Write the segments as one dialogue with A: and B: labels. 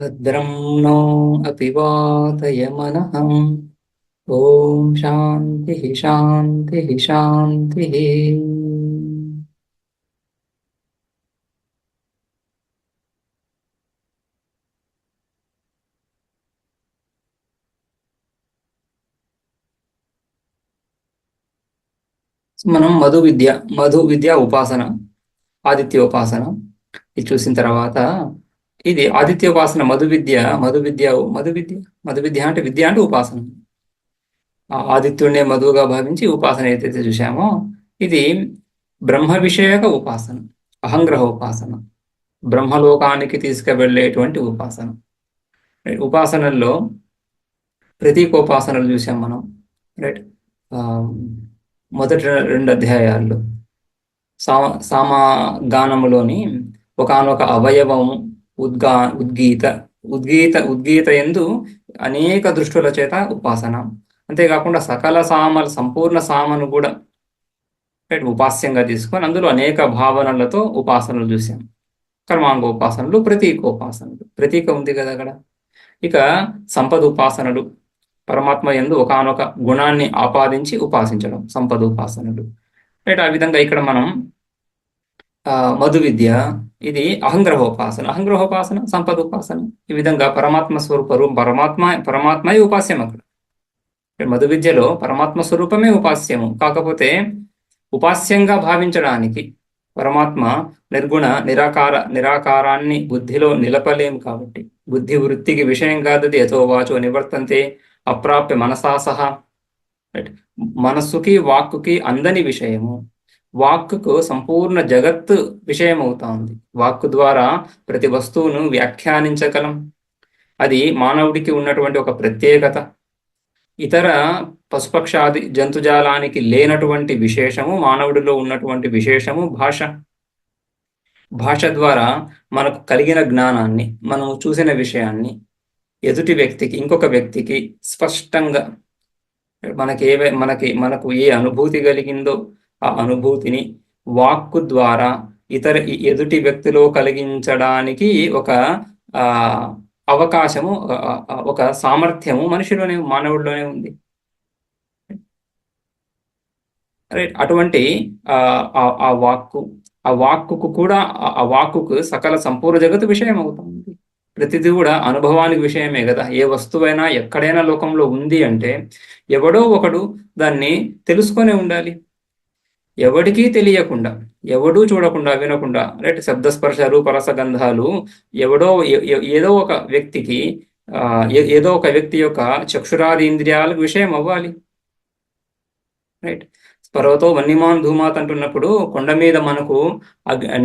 A: భద్రం నో అపి వాతయమనః. ఓం శాంతి శాంతి శాంతి. మనం మధు విద్య ఉపాసన, ఆదిత్యోపాసన ఇది చూసిన తర్వాత, ఇది ఆదిత్యోపాసన, మధు విద్య అంటే విద్య అంటే ఉపాసన. ఆ ఆదిత్యుడినే మధువుగా భావించి ఉపాసన ఏదైతే చూసామో, ఇది బ్రహ్మ విషయక ఉపాసన, అహంగ్రహ ఉపాసన, బ్రహ్మలోకానికి తీసుకువెళ్ళేటువంటి ఉపాసన. ఉపాసనల్లో ప్రతీకోపాసనలు చూసాం మనం, రైట్. ఆ, మొదటి రెండు అధ్యాయాల్లో సామగానములోని ఒకానొక అవయవము ఉద్గా ఉద్గీత ఉద్గీత ఎందు అనేక దృష్టుల చేత ఉపాసన. అంతేకాకుండా సకల సామల సంపూర్ణ సామను కూడా ఉపాస్యంగా తీసుకొని అందులో అనేక భావనలతో ఉపాసనలు చూసాం. కర్మాంగ ఉపాసనలు, ప్రతీకోపాసనలు. ప్రతీక ఉంది కదా అక్కడ. ఇక సంపద ఉపాసనలు, పరమాత్మ యందు ఒకానొక గుణాన్ని ఆపాదించి ఉపాసించడం, సంపద ఉపాసనలు. రైట్. ఆ విధంగా ఇక్కడ మనం మధు విద్య, ఇది అహంగ్రహోపాసన, సంపద ఉపాసన. ఈ విధంగా పరమాత్మ స్వరూపరు పరమాత్మయే ఉపాస్యం అక్కడ. మధు విద్యలో పరమాత్మ స్వరూపమే ఉపాస్యము. కాకపోతే ఉపాస్యంగా భావించడానికి పరమాత్మ నిర్గుణ నిరాకారాన్ని బుద్ధిలో నిలపలేము కాబట్టి, బుద్ధి వృత్తికి విషయం కాదది. యథో వాచో నివర్తంతే అప్రాప్య మనసా సహా. మనస్సుకి వాక్కుకి అందని విషయము. వాక్కుకు సంపూర్ణ జగత్తు విషయం అవుతా ఉంది. వాక్కు ద్వారా ప్రతి వస్తువును వ్యాఖ్యానించగలం. అది మానవుడికి ఉన్నటువంటి ఒక ప్రత్యేకత. ఇతర పశుపక్షాది జంతుజాలానికి లేనటువంటి విశేషము, మానవుడిలో ఉన్నటువంటి విశేషము భాష. భాష ద్వారా మనకు కలిగిన జ్ఞానాన్ని, మనం చూసిన విషయాన్ని ఎదుటి వ్యక్తికి, ఇంకొక వ్యక్తికి స్పష్టంగా మనకు ఏ అనుభూతి కలిగిందో ఆ అనుభూతిని వాక్కు ద్వారా ఎదుటి వ్యక్తిలో కలిగించడానికి ఒక అవకాశము, ఒక సామర్థ్యము మనిషిలోనే, మానవుడిలోనే ఉంది. రైట్. అటువంటి ఆ వాక్కుకు కూడా, ఆ వాక్కుకు సకల సంపూర్ణ జగత్తు విషయం అవుతుంది. ప్రతిదీ కూడా అనుభవానికి విషయమే కదా. ఏ వస్తువైనా ఎక్కడైనా లోకంలో ఉంది అంటే ఎవడో ఒకడు దాన్ని తెలుసుకొని ఉండాలి. ఎవడికి తెలియకుండా, ఎవడూ చూడకుండా, వినకుండా, రైట్, శబ్దస్పర్శ రూపరస గంధాలు ఎవడో ఏదో ఒక వ్యక్తికి, ఏదో ఒక వ్యక్తి యొక్క చక్షురాది ఇంద్రియాలకు విషయం అవ్వాలి. రైట్. పర్వతో వన్యమాన్ ధూమాత్ అంటున్నప్పుడు కొండ మీద మనకు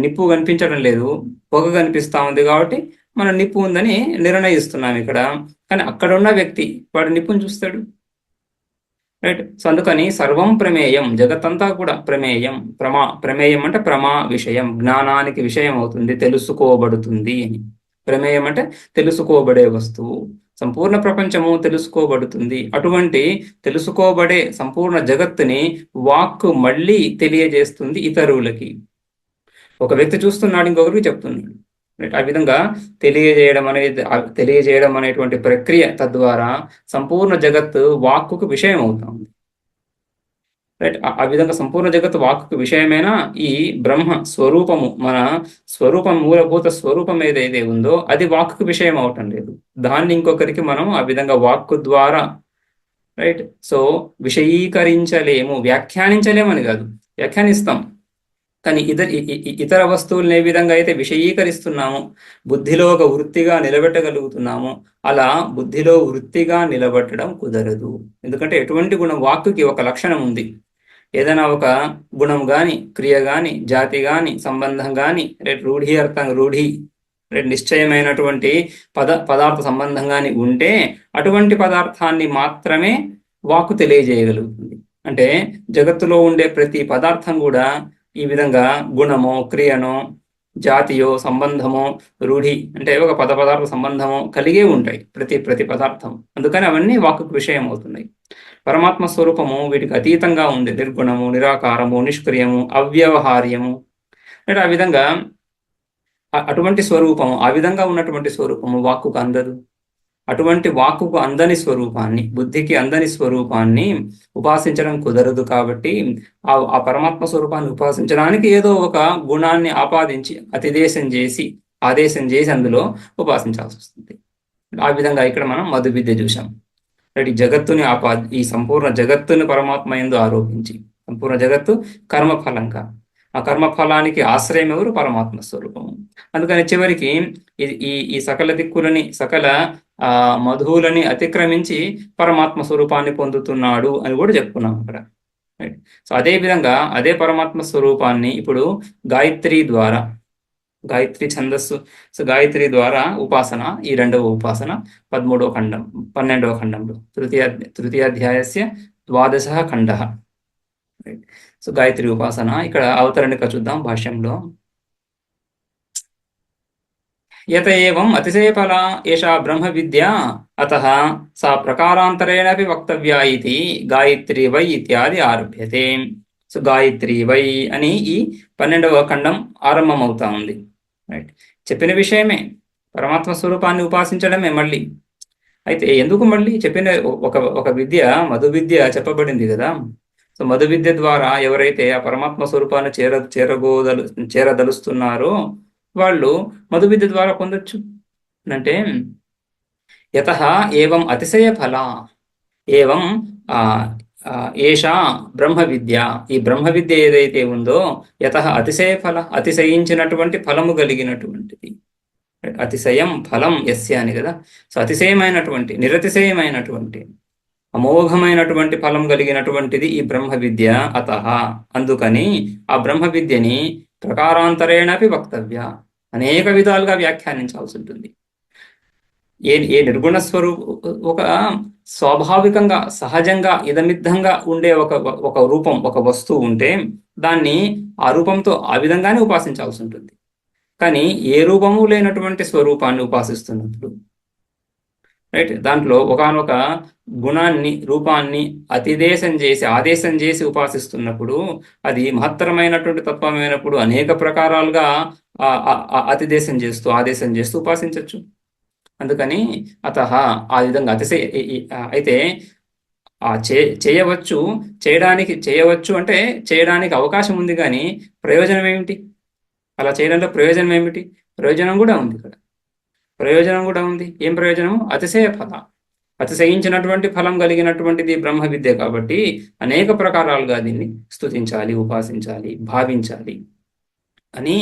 A: నిప్పు కనిపించడం లేదు, పొగ కనిపిస్తా ఉంది కాబట్టి మనం నిప్పు ఉందని నిర్ణయిస్తున్నాం ఇక్కడ. కానీ అక్కడ ఉన్న వ్యక్తి వాడు నిప్పుని చూస్తాడు. రైట్. సో అందుకని సర్వం ప్రమేయం, జగత్తంతా కూడా ప్రమేయం. ప్రమేయం అంటే విషయం, జ్ఞానానికి విషయం అవుతుంది, తెలుసుకోబడుతుంది అని. ప్రమేయం అంటే తెలుసుకోబడే వస్తువు. సంపూర్ణ ప్రపంచము తెలుసుకోబడుతుంది. అటువంటి తెలుసుకోబడే సంపూర్ణ జగత్తుని వాక్కు మళ్ళీ తెలియజేస్తుంది ఇతరులకి. ఒక వ్యక్తి చూస్తున్నాడు, ఇంకొకరికి చెప్తున్నాడు. ఆ విధంగా తెలియజేయడం అనేటువంటి ప్రక్రియ తద్వారా సంపూర్ణ జగత్తు వాక్కుకు విషయం అవుతుంది. రైట్. ఆ విధంగా సంపూర్ణ జగత్తు వాక్కుకు విషయమైనా ఈ బ్రహ్మ స్వరూపము, మన స్వరూపం, మూలభూత స్వరూపం ఏదైతే ఉందో అది వాక్కుకు విషయం అవటం లేదు. దాన్ని ఇంకొకరికి మనం ఆ విధంగా వాక్కు ద్వారా, రైట్, సో విషయీకరించలేము, వ్యాఖ్యానించలేమని కాదు, వ్యాఖ్యానిస్తాం. కానీ ఇతర వస్తువులను ఏ విధంగా అయితే విషయీకరిస్తున్నామో, బుద్ధిలో ఒక వృత్తిగా నిలబెట్టగలుగుతున్నామో, అలా బుద్ధిలో వృత్తిగా నిలబెట్టడం కుదరదు. ఎందుకంటే ఎటువంటి గుణం, వాక్కుకి ఒక లక్షణం ఉంది. ఏదైనా ఒక గుణం కానీ, క్రియ కానీ, జాతి కానీ, సంబంధం కానీ, రూఢి నిశ్చయమైనటువంటి పదార్థ సంబంధం కానీ ఉంటే అటువంటి పదార్థాన్ని మాత్రమే వాక్కు తెలియజేయగలుగుతుంది. అంటే జగత్తులో ఉండే ప్రతి పదార్థం కూడా ఈ విధంగా గుణమో, క్రియనో, జాతియో, సంబంధమో, రూఢి అంటే ఒక పదార్థ సంబంధమో కలిగే ఉంటాయి ప్రతి పదార్థం. అందుకని అవన్నీ వాక్కుకు విషయం అవుతున్నాయి. పరమాత్మ స్వరూపము వీటికి అతీతంగా ఉంది. నిర్గుణము, నిరాకారము, నిష్క్రియము, అవ్యవహార్యము. అంటే ఆ విధంగా అటువంటి స్వరూపము, ఆ విధంగా ఉన్నటువంటి స్వరూపము వాక్కుకు అందదు. అటువంటి వాక్కుకు అందని స్వరూపాన్ని, బుద్ధికి అందని స్వరూపాన్ని ఉపాసించడం కుదరదు. కాబట్టి ఆ పరమాత్మ స్వరూపాన్ని ఉపాసించడానికి ఏదో ఒక గుణాన్ని ఆపాదించి ఆదేశం చేసి అందులో ఉపాసించాల్సి వస్తుంది. ఆ విధంగా ఇక్కడ మనం మధు విద్య చూసాం. జగత్తుని ఈ సంపూర్ణ జగత్తుని పరమాత్మ యందు ఆరోపించి, సంపూర్ణ జగత్తు కర్మఫలంగా, ఆ కర్మఫలానికి ఆశ్రయం ఎవరు? పరమాత్మ స్వరూపము. అందుకని చివరికి ఈ సకల దిక్కులని, సకల మధువులని అతిక్రమించి పరమాత్మ స్వరూపాన్ని పొందుతున్నాడు అని కూడా చెప్పుకున్నాం అక్కడ. రైట్. సో అదే విధంగా అదే పరమాత్మ స్వరూపాన్ని ఇప్పుడు గాయత్రి ఛందస్సు, సో గాయత్రి ద్వారా ఉపాసన, ఈ రెండవ ఉపాసన 12వ ఖండంలో తృతీయాధ్యాయస్య 12వ ఖండ. సో గాయత్రి ఉపాసన ఇక్కడ అవతరణిక చూద్దాం భాష్యంలో. యత ఏవం అతిశయఫలా ఏషా బ్రహ్మ విద్య అతః సా ప్రకారాంతరేణపి వక్తవ్యా ఇతి గాయత్రి వై ఇత్యాది ఆరభ్యతే. సో గాయత్రి వై అని ఈ 12వ ఖండం ఆరంభమవుతా ఉంది. రైట్. చెప్పిన విషయమే, పరమాత్మ స్వరూపాన్ని ఉపాసించడమే. మళ్ళీ అయితే ఎందుకు మళ్ళీ చెప్పిన ఒక విద్య, మధు విద్య చెప్పబడింది కదా. సో మధు విద్య ద్వారా ఎవరైతే ఆ పరమాత్మ స్వరూపాన్ని చేరదలుస్తున్నారో వాళ్ళు మధు విద్య ద్వారా పొందొచ్చు. అంటే యతః ఏవం అతిశయ ఫల ఏవం ఏషా బ్రహ్మ విద్య, ఈ బ్రహ్మ విద్య ఏదైతే ఉందో యతః అతిశయ ఫల, అతిశయించినటువంటి ఫలము కలిగినటువంటిది. అతిశయం ఫలం యస్య అని కదా. సో అతిశయమైనటువంటి, నిరతిశయమైనటువంటి, అమోఘమైనటువంటి ఫలం కలిగినటువంటిది ఈ బ్రహ్మ విద్య. అతః అందుకని ఆ బ్రహ్మ విద్యని ప్రకారాంతరేణపి వక్తవ్య, అనేక విధాలుగా వ్యాఖ్యానించాల్సి ఉంటుంది. ఏ నిర్గుణ ఒక స్వాభావికంగా, సహజంగా, ఇదమిద్ధంగా ఉండే ఒక రూపం, ఒక వస్తువు ఉంటే దాన్ని ఆ రూపంతో ఆ విధంగానే ఉపాసించాల్సి ఉంటుంది. కానీ ఏ రూపము లేనటువంటి స్వరూపాన్ని ఉపాసిస్తున్నప్పుడు, రైట్, దాంట్లో ఒకానొక గుణాన్ని, రూపాన్ని ఆదేశం చేసి ఉపాసిస్తున్నప్పుడు అది మహత్తరమైనటువంటి తత్వమైనప్పుడు అనేక ప్రకారాలుగా ఆదేశం చేస్తూ ఉపాసించవచ్చు. అందుకని అతః ఆ విధంగా అయితే చేయవచ్చు అంటే చేయడానికి అవకాశం ఉంది, కానీ ప్రయోజనం ఏమిటి? అలా చేయడంలో ప్రయోజనం ఏమిటి? ప్రయోజనం కూడా ఉంది ఇక్కడ. ఏం ప్రయోజనం? అతిశయ ఫల, అతిశయించినటువంటి ఫలం కలిగినటువంటిది బ్రహ్మ విద్య. కాబట్టి అనేక ప్రకారాలుగా దీన్ని స్తుతించాలి, ఉపాసించాలి, భావించాలి అని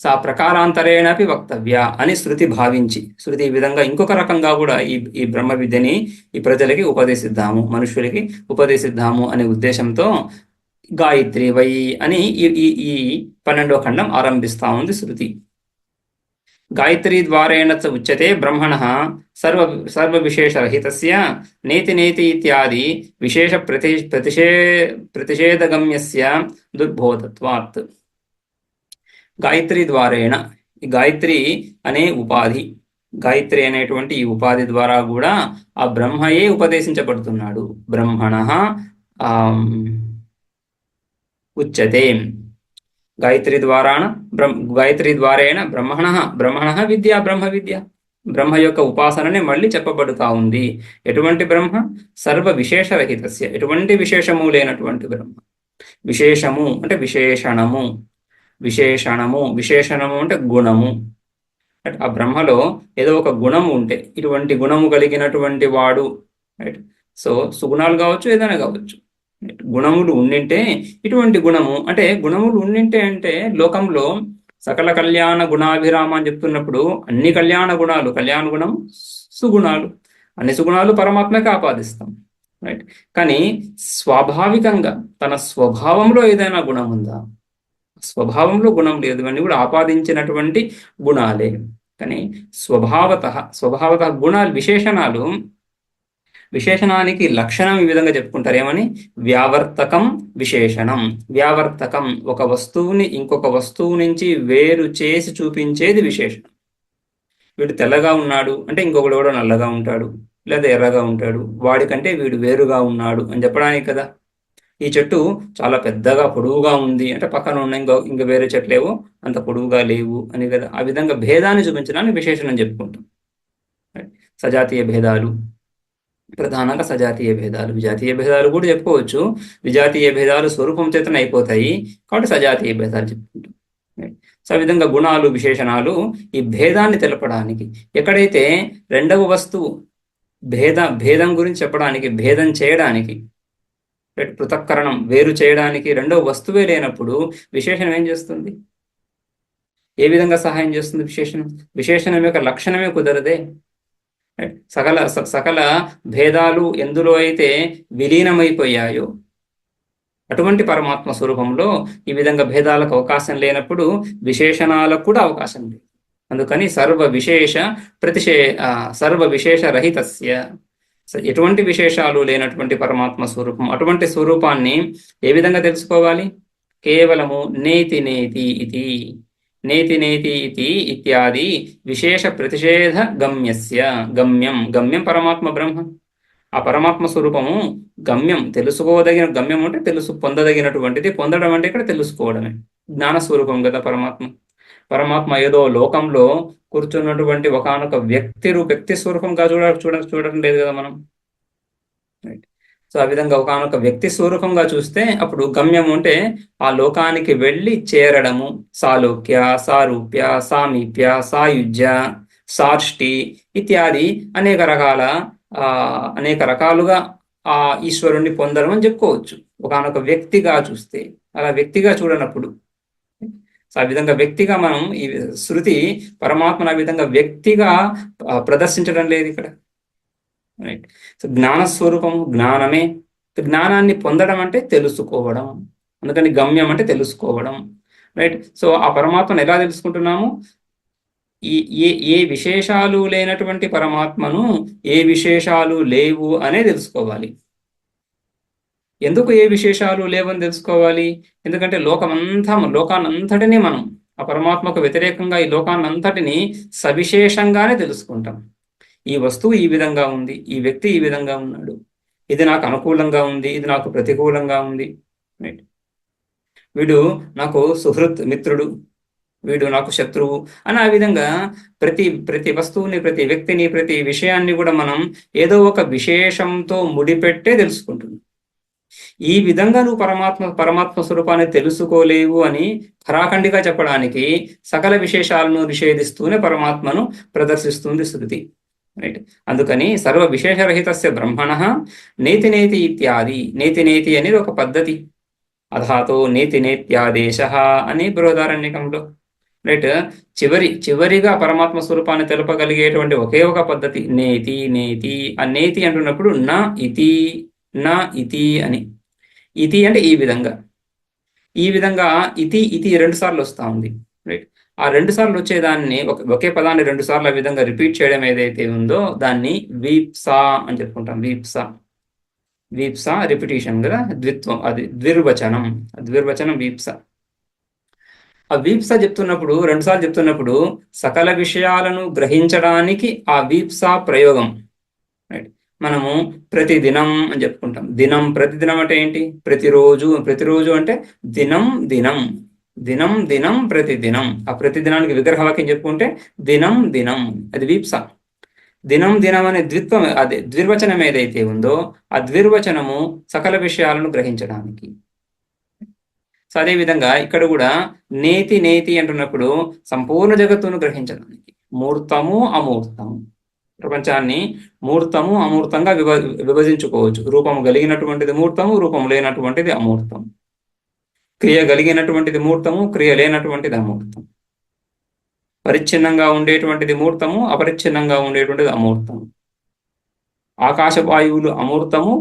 A: సా ప్రకారాంతరేణపి వక్తవ్య అని శృతి ఈ విధంగా ఇంకొక రకంగా కూడా ఈ బ్రహ్మ విద్యని ఈ ప్రజలకి ఉపదేశిద్దాము, మనుషులకి ఉపదేశిద్దాము అనే ఉద్దేశంతో గాయత్రి వై అని ఈ 12వ ఖండం ఆరంభిస్తా ఉంది శృతి. గాయత్రీ ద్వారేణ చ ఉచ్యతే బ్రహ్మణః సర్వ విశేషరహితస్య నేతి నేతి ఇత్యాది విశేష ప్రతిషేధగమ్యస్య దుర్బోధత్వాత్. గాయత్రి ద్వారేణ, ఈ గాయత్రి అనే ఉపాధి, గాయత్రి అనేటువంటి ఈ ఉపాధి ద్వారా కూడా ఆ బ్రహ్మయే ఉపదేశించబడుతున్నాడు. బ్రహ్మణః ఉచ్యతే. గాయత్రి ద్వారేణ బ్రహ్మణ విద్య, బ్రహ్మ విద్య, బ్రహ్మ యొక్క ఉపాసననే మళ్ళీ చెప్పబడుతా ఉంది. ఎటువంటి బ్రహ్మ? సర్వ విశేషరహితస్య, ఎటువంటి విశేషము లేనటువంటి బ్రహ్మ. విశేషము అంటే విశేషణము అంటే గుణము. ఆ బ్రహ్మలో ఏదో ఒక గుణము ఉంటే, ఇటువంటి గుణము కలిగినటువంటి వాడు, రైట్. సో సుగుణాలు కావచ్చు, ఏదైనా కావచ్చు, గుణములు ఉండింటే, ఇటువంటి గుణము అంటే గుణములు ఉండింటే అంటే లోకంలో సకల కళ్యాణ గుణాభిరామ అని చెప్తున్నప్పుడు అన్ని కళ్యాణ గుణం సుగుణాలు, అన్ని సుగుణాలు పరమాత్మకి ఆపాదిస్తాం, రైట్. కానీ స్వాభావికంగా తన స్వభావంలో ఏదైనా గుణం ఉందా? స్వభావంలో గుణం లేదు, ఇవన్నీ కూడా ఆపాదించినటువంటి గుణాలే. కానీ స్వభావత గుణాలు, విశేషణానికి లక్షణం ఈ విధంగా చెప్పుకుంటారు. ఏమని? వ్యావర్తకం విశేషణం. వ్యావర్తకం ఒక వస్తువుని ఇంకొక వస్తువు నుంచి వేరు చేసి చూపించేది విశేషణం. వీడు తెల్లగా ఉన్నాడు అంటే ఇంకొకడు కూడా నల్లగా ఉంటాడు, లేదా ఎర్రగా ఉంటాడు, వాడికంటే వీడు వేరుగా ఉన్నాడు అని చెప్పడానికి కదా. ఈ చెట్టు చాలా పెద్దగా పొడవుగా ఉంది అంటే పక్కన ఉన్న ఇంకా వేరే చెట్లేవో అంత పొడవుగా లేవు అని కదా, ఆ విధంగా భేదాన్ని చూపించడానికి విశేషణం చెప్పుకుంటాం. సజాతీయ భేదాలు, ప్రధానంగా సజాతీయ భేదాలు. విజాతీయ భేదాలు కూడా చెప్పుకోవచ్చు. విజాతీయ భేదాలు స్వరూపం చేతనే అయిపోతాయి కాబట్టి సజాతీయ భేదాలు చెప్పుకుంటాం. సో ఆ విధంగా గుణాలు, విశేషణాలు ఈ భేదాన్ని తెలపడానికి, ఎక్కడైతే రెండవ వస్తువు భేదం గురించి చెప్పడానికి, భేదం చేయడానికి, పృథక్కరణం వేరు చేయడానికి రెండవ వస్తువే లేనప్పుడు విశేషణం ఏం చేస్తుంది? ఏ విధంగా సహాయం చేస్తుంది విశేషణం? విశేషణం యొక్క లక్షణమే కుదరదే. సకల భేదాలు ఎందులో అయితే విలీనమైపోయాయో అటువంటి పరమాత్మ స్వరూపంలో ఈ విధంగా భేదాలకు అవకాశం లేనప్పుడు విశేషణాలకు కూడా అవకాశం లేదు. అందుకని సర్వ విశేష రహితస్య, ఎటువంటి విశేషాలు లేనటువంటి పరమాత్మ స్వరూపం, అటువంటి స్వరూపాన్ని ఏ విధంగా తెలుసుకోవాలి? కేవలము నేతి నేతి ఇది, నేతి నేతి ఇది ఇత్యాది విశేష ప్రతిషేధ గమ్యస్య, గమ్యం పరమాత్మ బ్రహ్మ. ఆ పరమాత్మ స్వరూపము గమ్యం, తెలుసుకోదగిన గమ్యం అంటే పొందదగినటువంటిది. పొందడం అంటే ఇక్కడ తెలుసుకోవడమే. జ్ఞానస్వరూపం కదా పరమాత్మ ఏదో లోకంలో కూర్చున్నటువంటి ఒకనొక వ్యక్తి స్వరూపంగా చూడడం లేదు కదా మనం. సో ఆ విధంగా ఒకనొక వ్యక్తి స్వరూపంగా చూస్తే అప్పుడు గమ్యం అంటే ఆ లోకానికి వెళ్ళి చేరడము. సాలోక్య, సారూప్య, సామీప్య, సాయుజ్య, సార్ష్టి ఇత్యాది అనేక రకాలుగా ఆ ఈశ్వరుణ్ణి పొందడం అని చెప్పుకోవచ్చు ఒకనొక వ్యక్తిగా చూస్తే. అలా వ్యక్తిగా చూడనప్పుడు, సో ఆ విధంగా వ్యక్తిగా మనం ఈ శృతి పరమాత్మను ఆ విధంగా వ్యక్తిగా ప్రదర్శించడం లేదు ఇక్కడ. రైట్. సో జ్ఞానస్వరూపము జ్ఞానమే. జ్ఞానాన్ని పొందడం అంటే తెలుసుకోవడం, అందుకని గమ్యం అంటే తెలుసుకోవడం. రైట్. సో ఆ పరమాత్మను ఎలా తెలుసుకుంటున్నాము? ఏ విశేషాలు లేనటువంటి పరమాత్మను ఏ విశేషాలు లేవు అనే తెలుసుకోవాలి. ఎందుకు ఏ విశేషాలు లేవని తెలుసుకోవాలి? ఎందుకంటే లోకాన్నంతటినీ మనం ఆ పరమాత్మకు వ్యతిరేకంగా ఈ లోకాన్నంతటినీ సవిశేషంగానే తెలుసుకుంటాం. ఈ వస్తువు ఈ విధంగా ఉంది, ఈ వ్యక్తి ఈ విధంగా ఉన్నాడు, ఇది నాకు అనుకూలంగా ఉంది, ఇది నాకు ప్రతికూలంగా ఉంది. రైట్. వీడు నాకు సుహృత్ మిత్రుడు, వీడు నాకు శత్రువు అని ఆ విధంగా ప్రతి వస్తువుని, ప్రతి వ్యక్తిని, ప్రతి విషయాన్ని కూడా మనం ఏదో ఒక విశేషంతో ముడిపెట్టే తెలుసుకుంటున్నాం. ఈ విధంగా నువ్వు పరమాత్మ స్వరూపాన్ని తెలుసుకోలేవు అని ఖరాఖండిగా చెప్పడానికి సకల విశేషాలను నిషేధిస్తూనే పరమాత్మను ప్రదర్శిస్తుంది శృతి. రైట్. అందుకని సర్వ విశేషరహితస్య బ్రహ్మణః నేతి నేతి ఇత్యాది. నేతి నేతి అనేది ఒక పద్ధతి. అధాతో నేతి నేత్యాదేశ అని బృహదారణ్యకంలో. రైట్. చివరిగా పరమాత్మ స్వరూపాన్ని తెలపగలిగేటువంటి ఒకే ఒక పద్ధతి నేతి నేతి. ఆ నేతి అంటున్నప్పుడు నా ఇతి అని. ఇతి అంటే ఈ విధంగా ఇతి 2 సార్లు వస్తూ ఉంది. రైట్. ఆ 2 సార్లు వచ్చేదాన్ని ఒకే పదాన్ని 2 సార్లు ఆ విధంగా రిపీట్ చేయడం ఏదైతే ఉందో దాన్ని వీప్సా అని చెప్పుకుంటాం. వీప్సా రిపిటీషన్ కదా, ద్విత్వం, అది ద్విర్వచనం వీప్సా. ఆ వీప్సా చెప్తున్నప్పుడు 2 సార్లు చెప్తున్నప్పుడు సకల విషయాలను గ్రహించడానికి ఆ వీప్సా ప్రయోగం. రైట్. మనము ప్రతిదినం అని చెప్పుకుంటాం. ప్రతిదినం అంటే ఏంటి? ప్రతిరోజు అంటే దినం ప్రతిదినం. ఆ ప్రతిదినానికి విగ్రహవాక్యం చెప్పుకుంటే దినం, అది వీప్స. దినం అనే ద్విర్వచనం ఏదైతే ఉందో ఆ ద్విర్వచనము సకల విషయాలను గ్రహించడానికి. సో అదేవిధంగా ఇక్కడ కూడా నేతి అంటున్నప్పుడు సంపూర్ణ జగత్తును గ్రహించడానికి. మూర్తము అమూర్తము, ప్రపంచాన్ని మూర్తము అమూర్తంగా విభజించుకోవచ్చు. రూపము కలిగినటువంటిది మూర్తము, రూపము లేనటువంటిది అమూర్తం. క్రియ కలిగినటువంటిది మూర్తము, క్రియ లేనటువంటిది అమూర్తం. పరిచ్ఛిన్నంగా ఉండేటువంటిది మూర్తము, అపరిచ్ఛిన్నంగా ఉండేటువంటిది అమూర్తము. ఆకాశ వాయువులు అమూర్తము,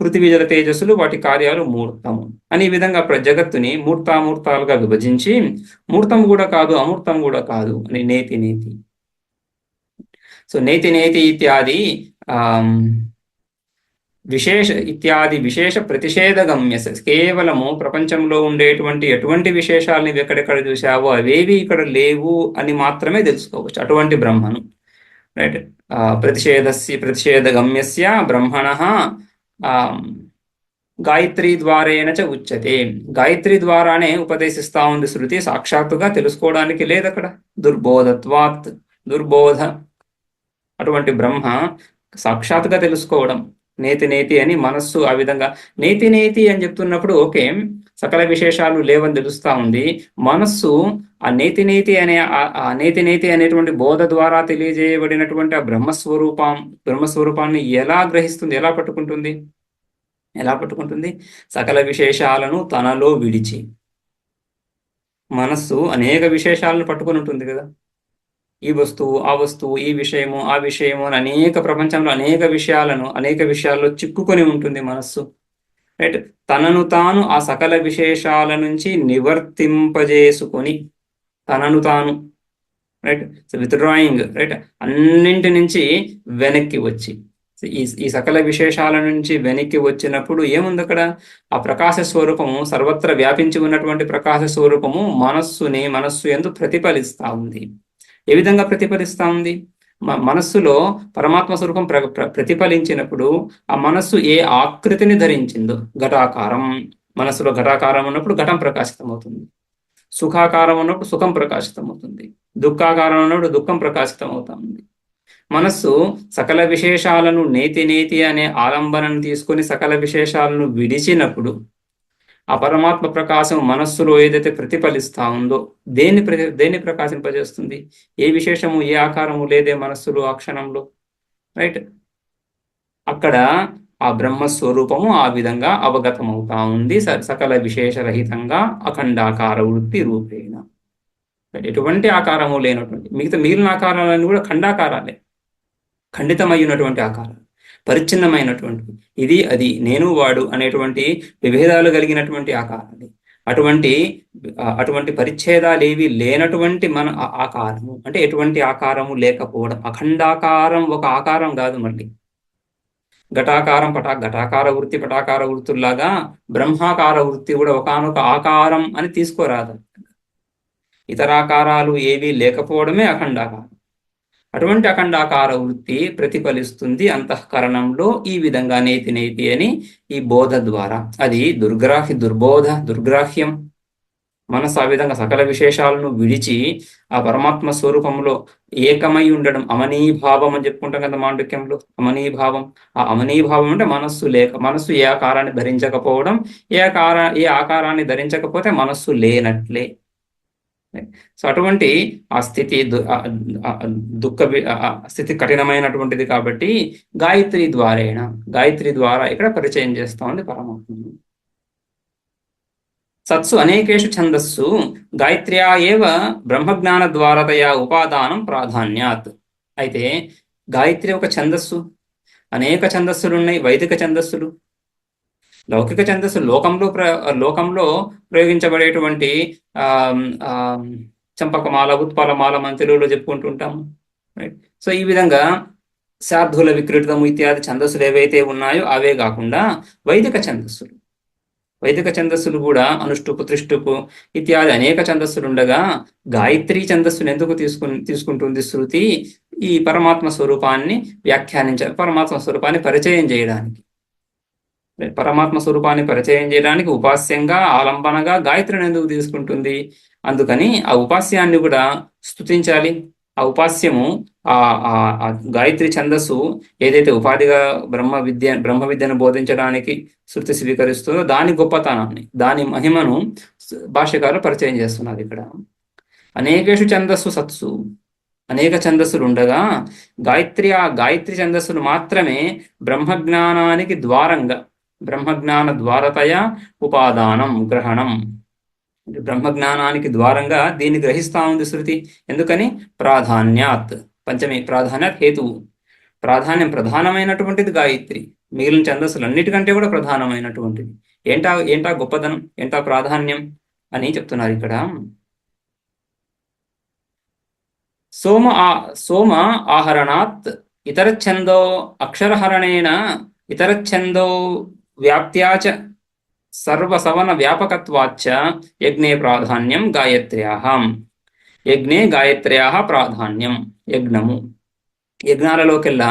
A: పృథివీ జల తేజస్సులు వాటి కార్యాలు మూర్తము అని ఈ విధంగా జగత్తుని మూర్తామూర్తాలుగా విభజించి మూర్తం కూడా కాదు, అమూర్తం కూడా కాదు అని నేతి. సో నేతి ఇత్యాది విశేష ప్రతిషేధగమ్య. కేవలము ప్రపంచంలో ఉండేటువంటి ఎటువంటి విశేషాలని ఎక్కడెక్కడ చూసావో అవేవి ఇక్కడ లేవు అని మాత్రమే తెలుసుకోవచ్చు అటువంటి బ్రహ్మను. రైట్. ప్రతిషేధగమ్యస్య బ్రహ్మణః గాయత్రీ ద్వారేణ చ ఉచ్యతే. గాయత్రి ద్వారానే ఉపదేశిస్తా ఉంది శృతి, సాక్షాత్తుగా తెలుసుకోవడానికి లేదు అక్కడ. దుర్బోధత్వాత్, దుర్బోధ, అటువంటి బ్రహ్మ సాక్షాత్తుగా తెలుసుకోవడం. నేతి నేతి అని మనస్సు ఆ విధంగా నేతి నేతి అని చెప్తున్నప్పుడు ఓకే, సకల విశేషాలు లేవని తెలుస్తా ఉంది. మనస్సు ఆ నేతి నేతి అనే ఆ నేతి నేతి అనేటువంటి బోధ ద్వారా తెలియజేయబడినటువంటి ఆ బ్రహ్మస్వరూపాన్ని ఎలా గ్రహిస్తుంది, ఎలా పట్టుకుంటుంది? ఎలా పట్టుకుంటుంది? సకల విశేషాలను తనలో విడిచి. మనస్సు అనేక విశేషాలను పట్టుకొని ఉంటుంది కదా, ఈ వస్తువు ఆ వస్తువు, ఈ విషయము ఆ విషయము అని అనేక ప్రపంచంలో అనేక విషయాల్లో చిక్కుకొని ఉంటుంది మనస్సు. రైట్, తనను తాను ఆ సకల విశేషాల నుంచి నివర్తింపజేసుకొని, తనను తాను, రైట్, విత్డ్రాయింగ్, రైట్, అన్నింటి నుంచి వెనక్కి వచ్చి, ఈ సకల విశేషాల నుంచి వెనక్కి వచ్చినప్పుడు ఏముంది అక్కడ? ఆ ప్రకాశ స్వరూపము, సర్వత్ర వ్యాపించి ఉన్నటువంటి ప్రకాశ స్వరూపము మనస్సు యందు ప్రతిఫలిస్తా ఉంది. ఏ విధంగా ప్రతిఫలిస్తా ఉంది? మనస్సులో పరమాత్మ స్వరూపం ప్రతిఫలించినప్పుడు ఆ మనస్సు ఏ ఆకృతిని ధరించిందో, ఘటాకారం, మనస్సులో ఘటాకారం ఉన్నప్పుడు ఘటం ప్రకాశితమవుతుంది. సుఖాకారం ఉన్నప్పుడు సుఖం ప్రకాశితమవుతుంది. దుఃఖాకారం ఉన్నప్పుడు దుఃఖం ప్రకాశితమవుతుంది. మనస్సు సకల విశేషాలను నేతి నేతి అనే ఆలంబనను తీసుకొని సకల విశేషాలను విడిచినప్పుడు ఆ పరమాత్మ ప్రకాశం మనస్సులో ఏదైతే ప్రతిఫలిస్తా ఉందో దేన్ని ప్రకాశింపజేస్తుంది? ఏ విశేషము, ఏ ఆకారము లేదే మనస్సులో ఆ క్షణంలో. రైట్, అక్కడ ఆ బ్రహ్మస్వరూపము ఆ విధంగా అవగతమవుతా ఉంది, సకల విశేషరహితంగా అఖండాకార వృత్తి రూపేణ. ఎటువంటి ఆకారము లేనటువంటి మిగిలిన ఆకారాలన్నీ కూడా ఖండాకారాలే, ఖండితమైనటువంటి ఆకారాలు, పరిచ్ఛిన్నమైనటువంటి, ఇది అది నేను వాడు అనేటువంటి విభేదాలు కలిగినటువంటి ఆకారాలు. అటువంటి పరిచ్ఛేదాలు ఏవి లేనటువంటి మన ఆకారము అంటే ఎటువంటి ఆకారము లేకపోవడం. అఖండాకారం ఒక ఆకారం కాదు. మళ్ళీ ఘటాకారం ఘటాకార వృత్తి పటాకార వృత్తుల్లాగా బ్రహ్మాకార వృత్తి కూడా ఒకానొక ఆకారం అని తీసుకోరాదు. ఇతరాకారాలు ఏవి లేకపోవడమే అఖండాకారం. అటువంటి అఖండాకార వృత్తి ప్రతిఫలిస్తుంది అంతఃకరణంలో ఈ విధంగా నేతి నేతి అని ఈ బోధ ద్వారా. అది దుర్గ్రాహ్యం. మనసు ఆ విధంగా సకల విశేషాలను విడిచి ఆ పరమాత్మ స్వరూపంలో ఏకమై ఉండడం. అమనీభావం అని చెప్పుకుంటాం కదా మాండక్యంలో, అమనీభావం. ఆ అమనీభావం అంటే మనస్సు ఏ ఆకారాన్ని ధరించకపోవడం. ఏ ఆకారాన్ని ధరించకపోతే మనస్సు లేనట్లే. సో అటువంటి ఆ స్థితి స్థితి కఠినమైనటువంటిది కాబట్టి గాయత్రి ద్వారా ఇక్కడ పరిచయం చేస్తా ఉంది పరమాత్మను. సత్సు అనేకేషు ఛందస్సు గాయత్ర్యా ఏవ బ్రహ్మజ్ఞాన ద్వారతయా ఉపాదానం ప్రాధాన్యాత్. అయితే గాయత్రి ఒక ఛందస్సు, అనేక ఛందస్సులు ఉన్నాయి, వైదిక ఛందస్సులు. లౌకిక ఛందస్సు లోకంలో ప్రయోగించబడేటువంటి చంపకమాల, ఉత్పలమాల మన తెలుగులో చెప్పుకుంటుంటాము. రైట్, సో ఈ విధంగా శార్ధూల వికృతము ఇత్యాది ఛందస్సులు ఏవైతే ఉన్నాయో అవే కాకుండా వైదిక ఛందస్సులు కూడా అనుష్టుపు, త్రిష్టుపు ఇత్యాది అనేక ఛందస్సులు ఉండగా గాయత్రి ఛందస్సును ఎందుకు తీసుకుంటుంది శృతి? ఈ పరమాత్మ స్వరూపాన్ని పరమాత్మ స్వరూపాన్ని పరిచయం చేయడానికి. పరమాత్మ స్వరూపాన్ని పరిచయం చేయడానికి ఉపాస్యంగా, ఆలంబనగా గాయత్రిని ఎందుకు తీసుకుంటుంది? అందుకని ఆ ఉపాస్యాన్ని కూడా స్తుతించాలి. ఆ ఉపాస్యము ఆ గాయత్రి ఛందస్సు ఏదైతే ఉపాధిగా బ్రహ్మ విద్యను బోధించడానికి శృతి స్వీకరిస్తుందో దాని గొప్పతనాన్ని, దాని మహిమను భాష్యకారులు పరిచయం చేస్తున్నారు ఇక్కడ. అనేకేషు ఛందస్సు సత్సు, అనేక ఛందస్సులు ఉండగా గాయత్రి ఛందస్సులు మాత్రమే బ్రహ్మజ్ఞానానికి ద్వారంగా, బ్రహ్మజ్ఞాన ద్వారతయ ఉపాదానం గ్రహణం, బ్రహ్మజ్ఞానానికి ద్వారంగా దీన్ని గ్రహిస్తా ఉంది శృతి. ఎందుకని? ప్రాధాన్యాత్, పంచమి ప్రాధాన్యాత్ హేతువు. ప్రధానమైనటువంటిది గాయత్రి, మిగిలిన ఛందస్సులు అన్నిటికంటే కూడా ప్రధానమైనటువంటిది. ఏంటా గొప్పదనం, ఏంటా ప్రాధాన్యం అని చెప్తున్నారు ఇక్కడ. సోమ ఆహరణాత్ ఇతరఛందో అక్షరహరణేన ఇతరఛందో వ్యాప్త్యాచ సర్వసవన వ్యాపకత్వాచ్చ యజ్ఞే ప్రాధాన్యం గాయత్ర్యాః ప్రాధాన్యం. యజ్ఞాలలోకెల్లా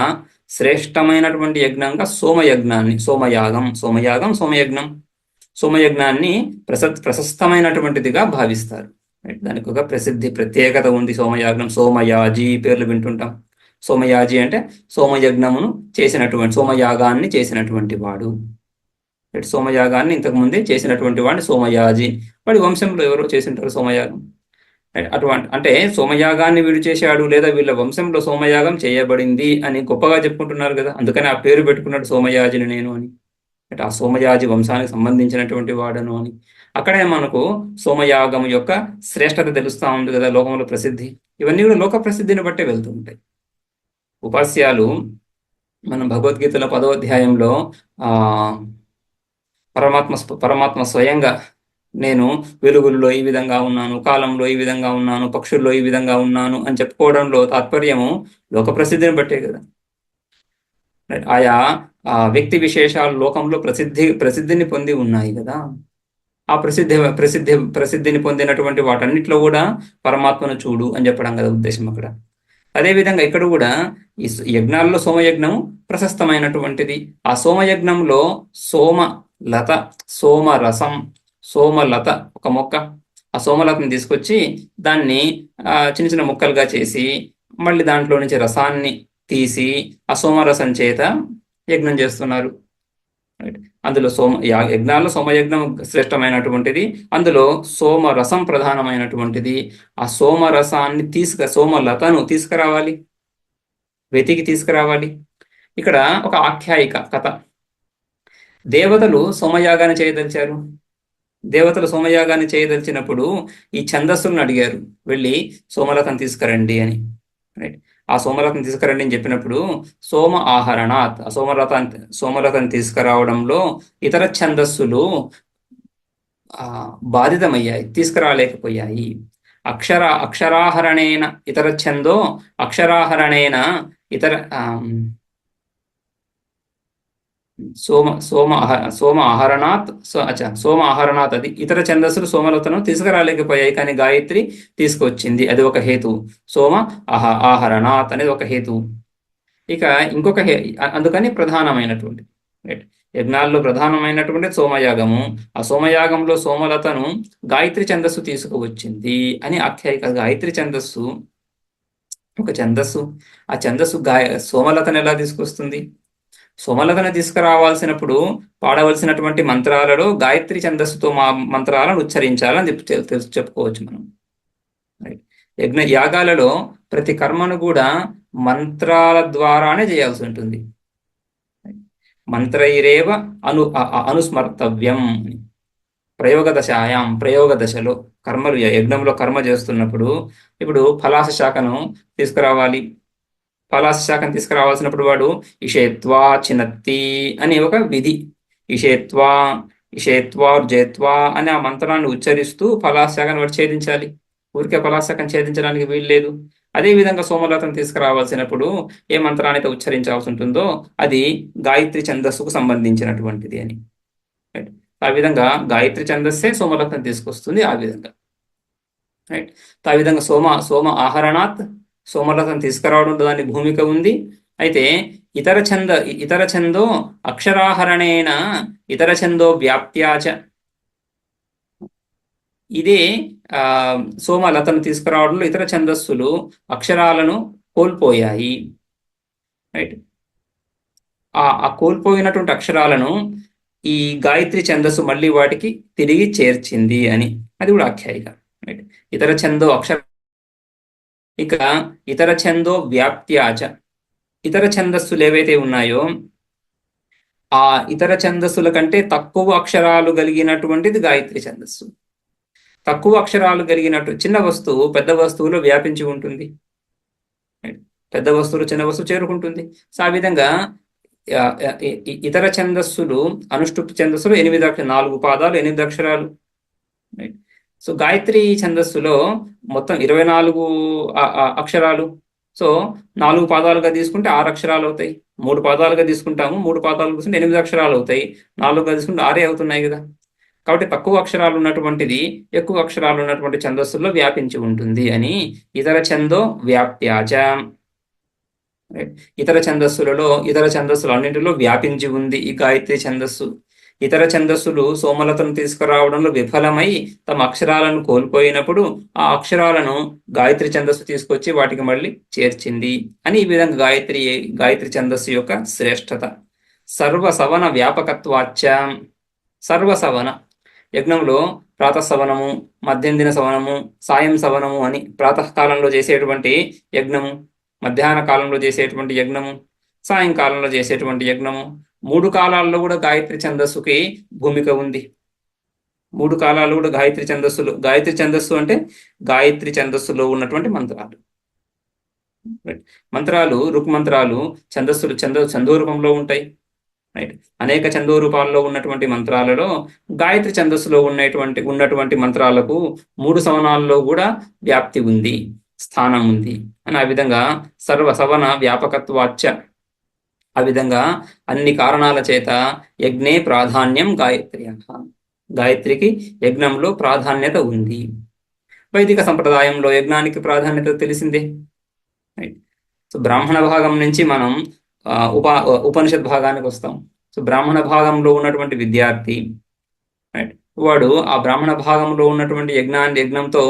A: శ్రేష్టమైనటువంటి యజ్ఞంగా సోమయజ్ఞాన్ని, సోమయాగం, సోమయజ్ఞాన్ని ప్రశస్తమైనటువంటిదిగా భావిస్తారు. దానికి ఒక ప్రత్యేకత ఉంది. సోమయాగం, సోమయాజి పేర్లు వింటుంటాం. సోమయాజి అంటే సోమయజ్ఞమును చేసినటువంటి, సోమయాగాన్ని చేసినటువంటి వాడు. సోమయాగాన్ని ఇంతకుముందే చేసినటువంటి వాడిని సోమయాజి. వాడి వంశంలో ఎవరో చేసింటారు సోమయాగం. అటువంటి అంటే సోమయాగాన్ని వీడు చేశాడు, లేదా వీళ్ళ వంశంలో సోమయాగం చేయబడింది అని గొప్పగా చెప్పుకుంటున్నారు కదా. అందుకని ఆ పేరు పెట్టుకున్నాడు సోమయాజిని నేను అని. అంటే ఆ సోమయాజి వంశానికి సంబంధించినటువంటి వాడను అని. అక్కడే మనకు సోమయాగం యొక్క శ్రేష్టత తెలుస్తూ ఉంది కదా, లోకంలో ప్రసిద్ధి. ఇవన్నీ కూడా లోక ప్రసిద్ధిని బట్టే వెళ్తూ ఉంటాయి. ఉపాస్యాలు మనం భగవద్గీతలో 10వ అధ్యాయంలో పరమాత్మ స్వయంగా నేను వెలుగుల్లో ఈ విధంగా ఉన్నాను, కాలంలో ఈ విధంగా ఉన్నాను, పక్షుల్లో ఈ విధంగా ఉన్నాను అని చెప్పుకోవడంలో తాత్పర్యము లోక ప్రసిద్ధిని బట్టే కదా. ఆయా వ్యక్తి విశేషాలు లోకంలో ప్రసిద్ధిని పొంది ఉన్నాయి కదా. ఆ ప్రసిద్ధిని పొందినటువంటి వాటన్నిటిలో కూడా పరమాత్మను చూడు అని చెప్పడం కదా ఉద్దేశం అక్కడ. అదేవిధంగా ఇక్కడ కూడా ఈ యజ్ఞాల్లో సోమయజ్ఞం ప్రశస్తమైనటువంటిది. ఆ సోమయజ్ఞంలో సోమలత, సోమరసం, సోమలత ఒక మొక్క, ఆ సోమలతని తీసుకొచ్చి దాన్ని చిన్న చిన్న ముక్కలుగా చేసి మళ్ళీ దాంట్లో నుంచి రసాన్ని తీసి ఆ సోమరసం చేత యజ్ఞం చేస్తున్నారు. అందులో యజ్ఞాల్లో సోమయజ్ఞం శ్రేష్టమైనటువంటిది. అందులో సోమరసం ప్రధానమైనటువంటిది. ఆ సోమరసాన్ని సోమలతను తీసుకురావాలి, వెతికి తీసుకురావాలి. ఇక్కడ ఒక ఆఖ్యాయిక కథ. దేవతలు సోమయాగాన్ని చేయదలిచారు. దేవతలు సోమయాగాన్ని చేయదలిచినప్పుడు ఈ ఛందస్సులను అడిగారు, వెళ్ళి సోమలతను తీసుకురండి అని. రైట్. ఆ సోమలతను తీసుకురండి అని చెప్పినప్పుడు సోమ ఆహరణాత్, ఆ సోమలతను తీసుకురావడంలో ఇతర ఛందస్సులు బాధితమయ్యాయి, తీసుకురాలేకపోయాయి. అక్షరాహరణేన ఇతర ఛందో అక్షరాహరణేన ఇతర సోమ ఆహరణాత్ అది ఇతర ఛందస్సులు సోమలతను తీసుకురాలేకపోయాయి, కానీ గాయత్రి తీసుకొచ్చింది. అది ఒక హేతు. సోమ ఆహరణాత్ అనేది ఒక హేతు. ఇక ఇంకొక అందుకని ప్రధానమైనటువంటి యజ్ఞాల్లో ప్రధానమైనటువంటి సోమయాగము. ఆ సోమయాగంలో సోమలతను గాయత్రి ఛందస్సు తీసుకువచ్చింది అని ఆఖ్యాయిక. గాయత్రి ఛందస్సు ఒక ఛందస్సు. ఆ ఛందస్సు సోమలతను ఎలా తీసుకొస్తుంది? సోమలతను తీసుకురావాల్సినప్పుడు పాడవలసినటువంటి మంత్రాలలో గాయత్రి ఛందస్సుతో మంత్రాలను ఉచ్చరించాలని చెప్పుకోవచ్చు మనం. యాగాలలో ప్రతి కర్మను కూడా మంత్రాల ద్వారానే చేయాల్సి ఉంటుంది. మంత్రైరేవ అనుస్మర్తవ్యం. ప్రయోగ దశలో కర్మలు, యజ్ఞంలో కర్మ చేస్తున్నప్పుడు ఇప్పుడు ఫలాస శాఖను తీసుకురావాలి. ఫలాస శాఖను తీసుకురావాల్సినప్పుడు వాడు ఇషేత్వా చినత్తి అని ఒక విధి, ఇషేత్వా జేత్వా అని ఆ మంత్రాన్ని ఉచ్చరిస్తూ ఫలాస శాఖను వాడు ఛేదించాలి. ఊరికే ఫలాస శాఖను ఛేదించడానికి వీల్లేదు. అదేవిధంగా సోమలతను తీసుకురావాల్సినప్పుడు ఏ మంత్రాన్ని అయితే ఉచ్చరించాల్సి ఉంటుందో అది గాయత్రి ఛందస్సుకు సంబంధించినటువంటిది అని. రైట్. ఆ విధంగా గాయత్రి ఛందస్సే సోమలతను తీసుకొస్తుంది. ఆ విధంగా రైట్. ఆ విధంగా సోమ ఆహరణాత్ సోమలతను తీసుకురావడం దాని భూమిక ఉంది. అయితే ఇతర ఛందో అక్షరాహరణేన ఇతర ఛందో వ్యాప్త్యాచ, ఇదే సోమలతను తీసుకురావడంలో ఇతర ఛందస్సులు అక్షరాలను కోల్పోయాయి. రైట్. ఆ కోల్పోయినటువంటి అక్షరాలను ఈ గాయత్రి ఛందస్సు మళ్ళీ వాటికి తిరిగి చేర్చింది అని. అది కూడా ఆఖ్యాయిక. రైట్. ఇతర ఛందో ఇక ఇతర ఛందో వ్యాప్త్యాచ, ఇతర ఛందస్సులు ఏవైతే ఉన్నాయో ఆ ఇతర ఛందస్సుల కంటే తక్కువ అక్షరాలు కలిగినటువంటిది గాయత్రి ఛందస్సు. తక్కువ అక్షరాలు కలిగినట్టు చిన్న వస్తువు పెద్ద వస్తువులో వ్యాపించి ఉంటుంది. పెద్ద వస్తువులు చిన్న వస్తువు చేరుకుంటుంది. సో ఆ విధంగా ఇతర ఛందస్సులు, అనుష్ఠుప్ ఛందస్సులు 4 పాదాలు 8 అక్షరాలు. సో గాయత్రి ఛందస్సులో మొత్తం 24 అక్షరాలు. సో 4 పాదాలుగా తీసుకుంటే 6 అక్షరాలు అవుతాయి. 3 పాదాలుగా తీసుకుంటాము, 3 పాదాలు తీసుకుంటే 8 అక్షరాలు అవుతాయి. 4గా తీసుకుంటే 6 అవుతున్నాయి కదా. కాబట్టి తక్కువ అక్షరాలు ఉన్నటువంటిది ఎక్కువ అక్షరాలు ఉన్నటువంటి ఛందస్సుల్లో వ్యాపించి ఉంటుంది అని ఇతర ఛందో వ్యాప్త్యాచ. రైట్. ఇతర ఛందస్సులు అన్నింటిలో వ్యాపించి ఉంది ఈ గాయత్రి ఛందస్సు. ఇతర ఛందస్సులు సోమలతను తీసుకురావడంలో విఫలమై తమ అక్షరాలను కోల్పోయినప్పుడు ఆ అక్షరాలను గాయత్రి ఛందస్సు తీసుకొచ్చి వాటికి మళ్ళీ చేర్చింది అని ఈ విధంగా గాయత్రి ఛందస్సు యొక్క శ్రేష్టత. సర్వసవన వ్యాపకత్వాచ్చ. సర్వసవన యజ్ఞంలో ప్రాతఃసవనము, మధ్యందిన సవనము, సాయం సవనము అని ప్రాతకాలంలో చేసేటువంటి యజ్ఞము, మధ్యాహ్న కాలంలో చేసేటువంటి యజ్ఞము, సాయంకాలంలో చేసేటువంటి యజ్ఞము, 3 కాలాల్లో కూడా గాయత్రి ఛందస్సుకి భూమిక ఉంది. 3 కాలాలు కూడా గాయత్రి ఛందస్సు అంటే గాయత్రి ఛందస్సులో ఉన్నటువంటి మంత్రాలు. మంత్రాలు రుక్మంత్రాలు ఛందోరూపంలో ఉంటాయి. రైట్. అనేక ఛందోరూపాల్లో ఉన్నటువంటి మంత్రాలలో గాయత్రి ఛందస్సులో ఉన్నటువంటి మంత్రాలకు 3 సవనాల్లో కూడా వ్యాప్తి ఉంది, స్థానం ఉంది అని ఆ విధంగా సర్వసవన వ్యాపకత్వాచ్చ. ఆ విధంగా అన్ని కారణాల చేత యజ్ఞే ప్రాధాన్యం గాయత్రికి యజ్ఞంలో ప్రాధాన్యత ఉంది. వైదిక సంప్రదాయంలో యజ్ఞానికి ప్రాధాన్యత తెలిసిందే. సో బ్రాహ్మణ భాగం నుంచి మనం ఉపనిషత్ భాగానికి వస్తాం. సో బ్రాహ్మణ భాగంలో ఉన్నటువంటి విద్యార్థి రైట్, వాడు ఆ బ్రాహ్మణ భాగంలో ఉన్నటువంటి యజ్ఞంతో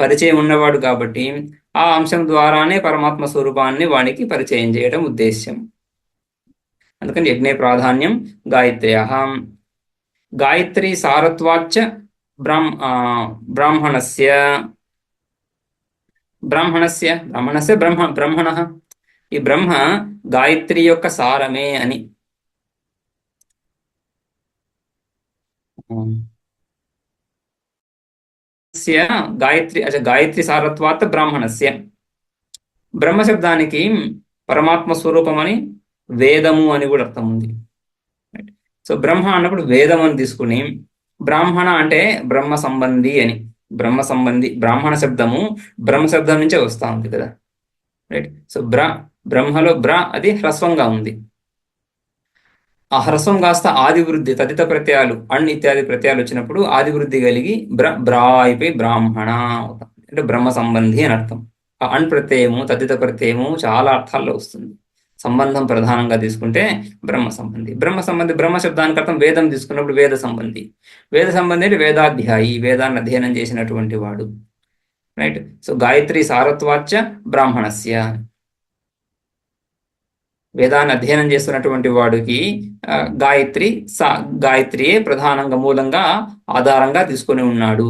A: పరిచయం ఉన్నవాడు కాబట్టి ఆ అంశం ద్వారానే పరమాత్మ స్వరూపాన్ని వానికి పరిచయం చేయడం ఉద్దేశ్యం. అందుకని యజ్ఞే ప్రాధాన్యం గాయత్ర్యాః. గాయత్రీ సారత్వాచ్చ బ్రాహ్మణస్య బ్రహ్మణః. ఈ బ్రహ్మ గాయత్రి యొక్క సారమే అని. గాయత్రి సారత్వాత్ బ్రాహ్మణస్య. బ్రహ్మ శబ్దానికి పరమాత్మ స్వరూపం అని, వేదము అని కూడా అర్థం ఉంది. సో బ్రహ్మ అన్నప్పుడు వేదం అని తీసుకుని, బ్రాహ్మణ అంటే బ్రహ్మ సంబంధి అని. బ్రాహ్మణ శబ్దము బ్రహ్మ శబ్దం నుంచే వస్తూ ఉంది కదా. రైట్. సో బ్రహ్మలో అది హ్రస్వంగా ఉంది. ఆ హ్రస్వం కాస్త ఆదివృద్ధి తదిత ప్రత్యయాలు ఇత్యాది ప్రత్యయాలు వచ్చినప్పుడు ఆదివృద్ధి కలిగి బ్రా అయిపోయి బ్రాహ్మణ అవుతాం, అంటే బ్రహ్మ సంబంధి అని అర్థం. ఆ ప్రత్యయము తదిత ప్రత్యయము చాలా అర్థాల్లో వస్తుంది. సంబంధం ప్రధానంగా తీసుకుంటే బ్రహ్మ సంబంధి. బ్రహ్మ శబ్దానికి అర్థం వేదం తీసుకున్నప్పుడు వేద సంబంధి అంటే వేదాధ్యాయి, వేదాన్ని అధ్యయనం చేసినటువంటి వాడు. రైట్. సో గాయత్రి సారత్వాచ్చ బ్రాహ్మణస్య. వేదాన్ని అధ్యయనం చేస్తున్నటువంటి వాడికి గాయత్రియే ప్రధానంగా మూలంగా ఆధారంగా తీసుకొని ఉన్నాడు.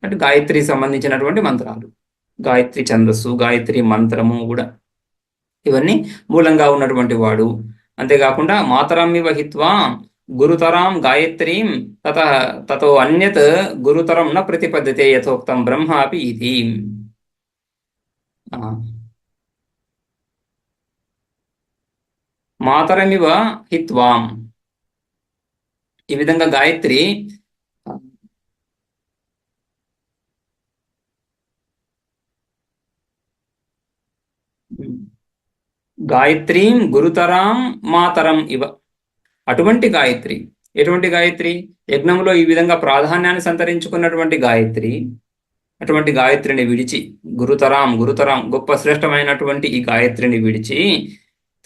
A: అంటే గాయత్రికి సంబంధించినటువంటి మంత్రాలు, గాయత్రి ఛందస్సు, గాయత్రి మంత్రము కూడా ఇవన్నీ మూలంగా ఉన్నటువంటి వాడు. అంతేకాకుండా మాతరమివ హిత్వా గురుతరాం గాయత్రీం తతో అన్యత్ గురుతరం న ప్రతిపద్యతే యథోక్తం బ్రహ్మ అపి ఇది. మాతరమివ హిత్వాం. ఈ విధంగా గాయత్రీం గురుతరాం మాతరం ఇవ. అటువంటి గాయత్రి, ఎటువంటి గాయత్రి? యజ్ఞంలో ఈ విధంగా ప్రాధాన్యాన్ని సంతరించుకున్నటువంటి గాయత్రి. అటువంటి గాయత్రిని విడిచి గురుతరాం గొప్ప శ్రేష్టమైనటువంటి ఈ గాయత్రిని విడిచి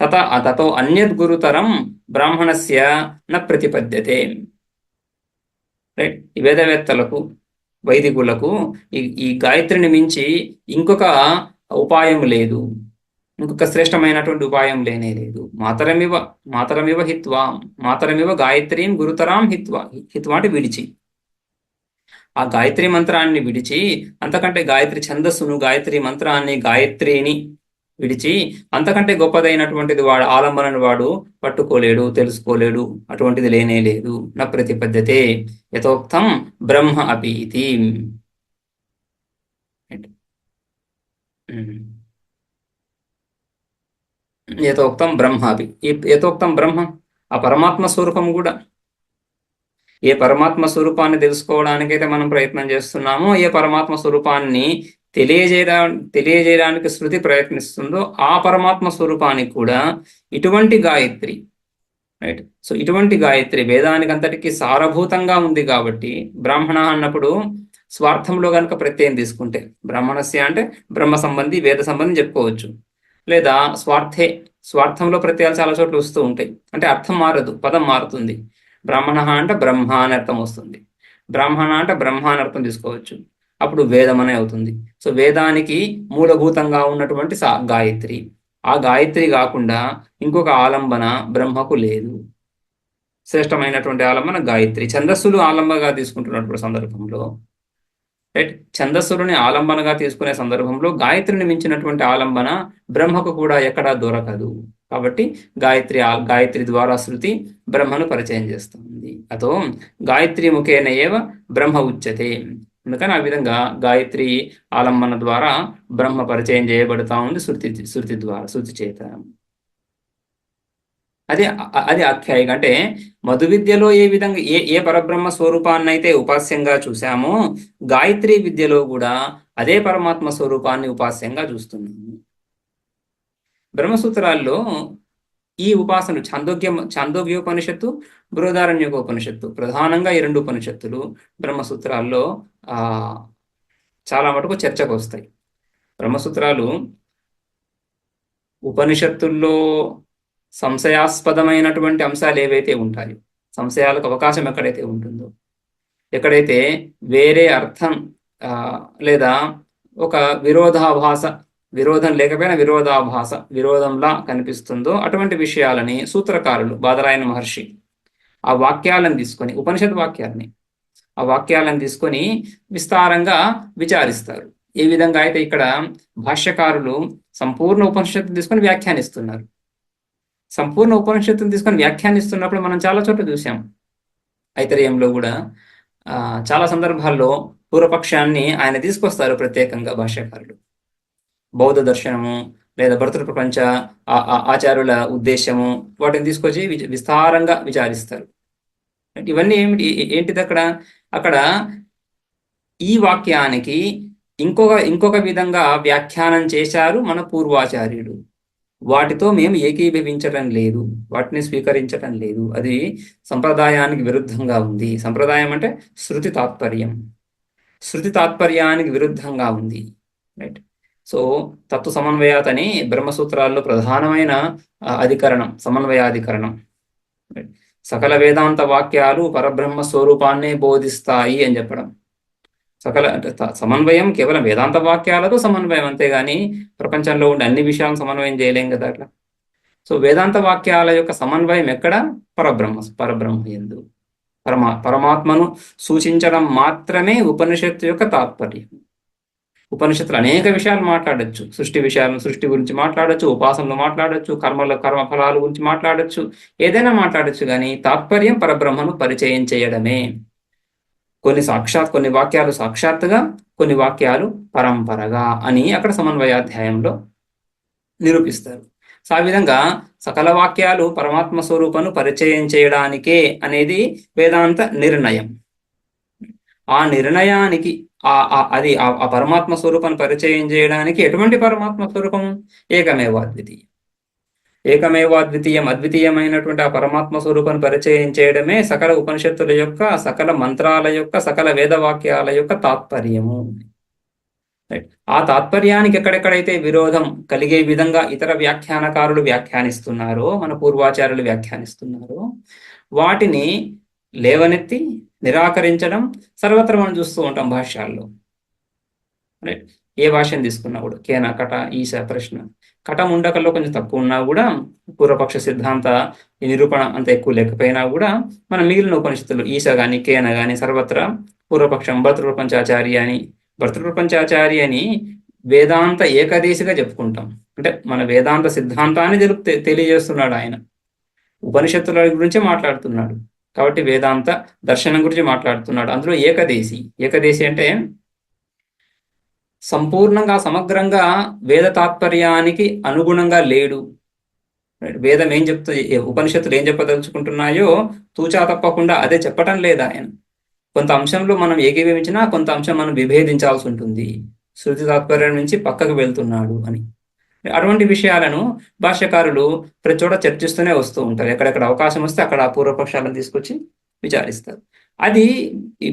A: తతో అన్యత్ గురుతరం బ్రాహ్మణస్య న ప్రతిపద్యతే. రైట్. ఈ వేదవేత్తలకు, వైదికులకు ఈ గాయత్రిని మించి ఇంకొక ఉపాయం లేదు, ఇంకొక శ్రేష్టమైనటువంటి ఉపాయం లేనే లేదు. మాతరమివ హిత్వా, మాతరమివ గాయత్రీం గురుతరాం హిత్వా అంటే విడిచి, ఆ గాయత్రి మంత్రాన్ని విడిచి, అంతకంటే గాయత్రి ఛందస్సును, గాయత్రి మంత్రాన్ని, గాయత్రిని విడిచి అంతకంటే గొప్పదైనటువంటిది వాడు ఆలంబనను వాడు పట్టుకోలేడు, తెలుసుకోలేడు. అటువంటిది లేనే లేదు. న ప్రతిపద్యతే యథోక్తం బ్రహ్మ అపి ఇది. యథోక్తం బ్రహ్మ అపి. యథోక్తం బ్రహ్మ ఆ పరమాత్మ స్వరూపం కూడా. ఏ పరమాత్మ స్వరూపాన్ని తెలుసుకోవడానికైతే మనం ప్రయత్నం చేస్తున్నామో, ఏ పరమాత్మ స్వరూపాన్ని తెలియజేయడానికి శృతి ప్రయత్నిస్తుందో, ఆ పరమాత్మ స్వరూపానికి కూడా ఇటువంటి గాయత్రి, రైట్. సో ఇటువంటి గాయత్రి వేదానికి అంతటికీ సారభూతంగా ఉంది కాబట్టి, బ్రాహ్మణ అన్నప్పుడు స్వార్థంలో కనుక ప్రత్యయం తీసుకుంటే, బ్రాహ్మణస్య అంటే బ్రహ్మ సంబంధి, వేద సంబంధి చెప్పుకోవచ్చు. లేదా స్వార్థే, స్వార్థంలో ప్రత్యయాలు చాలా చోట్ల వస్తూ ఉంటాయి. అంటే అర్థం మారదు, పదం మారుతుంది. బ్రాహ్మణ అంటే బ్రహ్మ అని అర్థం వస్తుంది, బ్రాహ్మణ అంటే బ్రహ్మ అని అర్థం తీసుకోవచ్చు. అప్పుడు వేదం అనే అవుతుంది. సో వేదానికి మూలభూతంగా ఉన్నటువంటి గాయత్రి. ఆ గాయత్రి కాకుండా ఇంకొక ఆలంబన బ్రహ్మకు లేదు. శ్రేష్టమైనటువంటి ఆలంబన గాయత్రి. ఛందస్సులు ఆలంబనగా తీసుకుంటున్నటువంటి సందర్భంలో, రైట్, ఛందస్సులని ఆలంబనగా తీసుకునే సందర్భంలో గాయత్రిని మించినటువంటి ఆలంబన బ్రహ్మకు కూడా ఎక్కడా దొరకదు. కాబట్టి గాయత్రి ద్వారా శృతి బ్రహ్మను పరిచయం చేస్తుంది. అతో గాయత్రి ముఖేన ఏవ బ్రహ్మ ఉచ్యతే. అందుకని ఆ విధంగా గాయత్రి ఆలంబన ద్వారా బ్రహ్మ పరిచయం చేయబడతా ఉంది శృతి ద్వారా, శృతి చేత. అది ఆఖ్యాయిక. అంటే మధు విద్యలో ఏ విధంగా ఏ పరబ్రహ్మ స్వరూపాన్ని అయితే ఉపాస్యంగా చూసామో, గాయత్రి విద్యలో కూడా అదే పరమాత్మ స్వరూపాన్ని ఉపాస్యంగా చూస్తున్నాము. బ్రహ్మసూత్రాల్లో ఈ ఉపాసన ఛాందోగ్యోపనిషత్తు, బృహదారణ్యకోపనిషత్తు, ప్రధానంగా ఈ రెండు ఉపనిషత్తులు బ్రహ్మసూత్రాల్లో చాలా మటుకు చర్చకు వస్తాయి. బ్రహ్మసూత్రాలు ఉపనిషత్తుల్లో సంశయాస్పదమైనటువంటి అంశాలు ఏవైతే ఉంటాయో, సంశయాలకు అవకాశం ఎక్కడైతే ఉంటుందో, ఎక్కడైతే వేరే అర్థం లేదా ఒక విరోధం లేకపోయినా విరోధంలా కనిపిస్తుందో అటువంటి విషయాలని సూత్రకారులు, బాదరాయణ మహర్షి ఆ వాక్యాలను తీసుకొని, ఉపనిషత్ వాక్యాలని, ఆ వాక్యాలను తీసుకొని విస్తారంగా విచారిస్తారు. ఏ విధంగా అయితే ఇక్కడ భాష్యకారులు సంపూర్ణ ఉపనిషత్తు తీసుకొని వ్యాఖ్యానిస్తున్నారు. సంపూర్ణ ఉపనిషత్తును తీసుకొని వ్యాఖ్యానిస్తున్నప్పుడు మనం చాలా చోట్ల చూసాం. ఐతరేయంలో కూడా చాలా సందర్భాల్లో పూర్వపక్షాన్ని ఆయన తీసుకొస్తారు ప్రత్యేకంగా భాష్యకారులు. బౌద్ధ దర్శనము లేదా భర్తృప్రపంచ ఆచార్యుల ఉద్దేశము, వాటిని తీసుకొచ్చి విస్తారంగా విచారిస్తారు. ఇవన్నీ ఏంటిది అక్కడ ఈ వాక్యానికి ఇంకొక విధంగా వ్యాఖ్యానం చేశారు మన పూర్వాచార్యుడు. వాటితో మేము ఏకీభవించటం లేదు, వాటిని స్వీకరించటం లేదు. అది సంప్రదాయానికి విరుద్ధంగా ఉంది. సంప్రదాయం అంటే శృతి తాత్పర్యానికి విరుద్ధంగా ఉంది, రైట్. సో తత్వ సమన్వయాత్ అని బ్రహ్మసూత్రాల్లో ప్రధానమైన అధికరణం సమన్వయాధికరణం. సకల వేదాంత వాక్యాలు పరబ్రహ్మ స్వరూపాన్నే బోధిస్తాయి అని చెప్పడం. అంటే సమన్వయం కేవలం వేదాంత వాక్యాలతో సమన్వయం, అంతేగాని ప్రపంచంలో ఉండే అన్ని విషయాలను సమన్వయం చేయలేం కదా అట్లా. సో వేదాంత వాక్యాల యొక్క సమన్వయం ఎక్కడ? పరబ్రహ్మ యందు పరమాత్మను సూచించడం మాత్రమే ఉపనిషత్తు యొక్క తాత్పర్యం. ఉపనిషత్తులు అనేక విషయాలు మాట్లాడచ్చు. సృష్టి గురించి మాట్లాడచ్చు, ఉపాసనలు మాట్లాడచ్చు, కర్మ ఫలాల గురించి మాట్లాడచ్చు, ఏదైనా మాట్లాడచ్చు. కానీ తాత్పర్యం పరబ్రహ్మను పరిచయం చేయడమే. కొన్ని వాక్యాలు సాక్షాత్తుగా, కొన్ని వాక్యాలు పరంపరగా అని అక్కడ సమన్వయాధ్యాయంలో నిరూపిస్తారు. సో ఆ విధంగా సకల వాక్యాలు పరమాత్మ స్వరూపను పరిచయం చేయడానికే అనేది వేదాంత నిర్ణయం. ఆ నిర్ణయానికి ఆ పరమాత్మ స్వరూపాన్ని పరిచయం చేయడానికి ఎటువంటి పరమాత్మ స్వరూపం? ఏకమేవాద్వితీయం, అద్వితీయమైనటువంటి ఆ పరమాత్మ స్వరూపాన్ని పరిచయం చేయడమే సకల ఉపనిషత్తుల యొక్క, సకల మంత్రాల యొక్క, సకల వేదవాక్యాల యొక్క తాత్పర్యము. ఆ తాత్పర్యానికి ఎక్కడెక్కడైతే విరోధం కలిగే విధంగా ఇతర వ్యాఖ్యానకారులు వ్యాఖ్యానిస్తున్నారో, మన పూర్వాచార్యులు వ్యాఖ్యానిస్తున్నారో, వాటిని లేవనెత్తి నిరాకరించడం సర్వత్రా మనం చూస్తూ ఉంటాం భాష్యాల్లో. రైట్, ఏ భాషను తీసుకున్నా కూడా కేన, కట, ఈశ, ప్రశ్న, కట, ముండకల్లో కొంచెం తక్కువ ఉన్నా కూడా, పూర్వపక్ష సిద్ధాంత నిరూపణ అంత ఎక్కువ లేకపోయినా కూడా, మన మిగిలిన ఉపనిషత్తులు ఈశ కానీ కేన కానీ సర్వత్రా పూర్వపక్షం భర్తృప్రపంచాచారి అని వేదాంత ఏకదేశిగా చెప్పుకుంటాం. అంటే మన వేదాంత సిద్ధాంతాన్ని తెలియజేస్తున్నాడు ఆయన. ఉపనిషత్తుల గురించి మాట్లాడుతున్నాడు కాబట్టి వేదాంత దర్శనం గురించి మాట్లాడుతున్నాడు. అందులో ఏకదేశి అంటే సంపూర్ణంగా, సమగ్రంగా వేద తాత్పర్యానికి అనుగుణంగా లేడు. వేదం ఏం చెప్తుంది, ఉపనిషత్తులు ఏం చెప్పదలుచుకుంటున్నాయో తూచా తప్పకుండా అదే చెప్పటం లేదా ఆయన. కొంత అంశంలో మనం ఏకీభవించినా కొంత అంశం మనం విభేదించాల్సి ఉంటుంది. శృతి తాత్పర్యం నుంచి పక్కకు వెళ్తున్నాడు అని. అటువంటి విషయాలను భాష్యకారులు ప్రతి చోట చర్చిస్తూనే వస్తూ ఉంటారు. ఎక్కడెక్కడ అవకాశం వస్తే అక్కడ పూర్వపక్షాలను తీసుకొచ్చి విచారిస్తారు. అది ఈ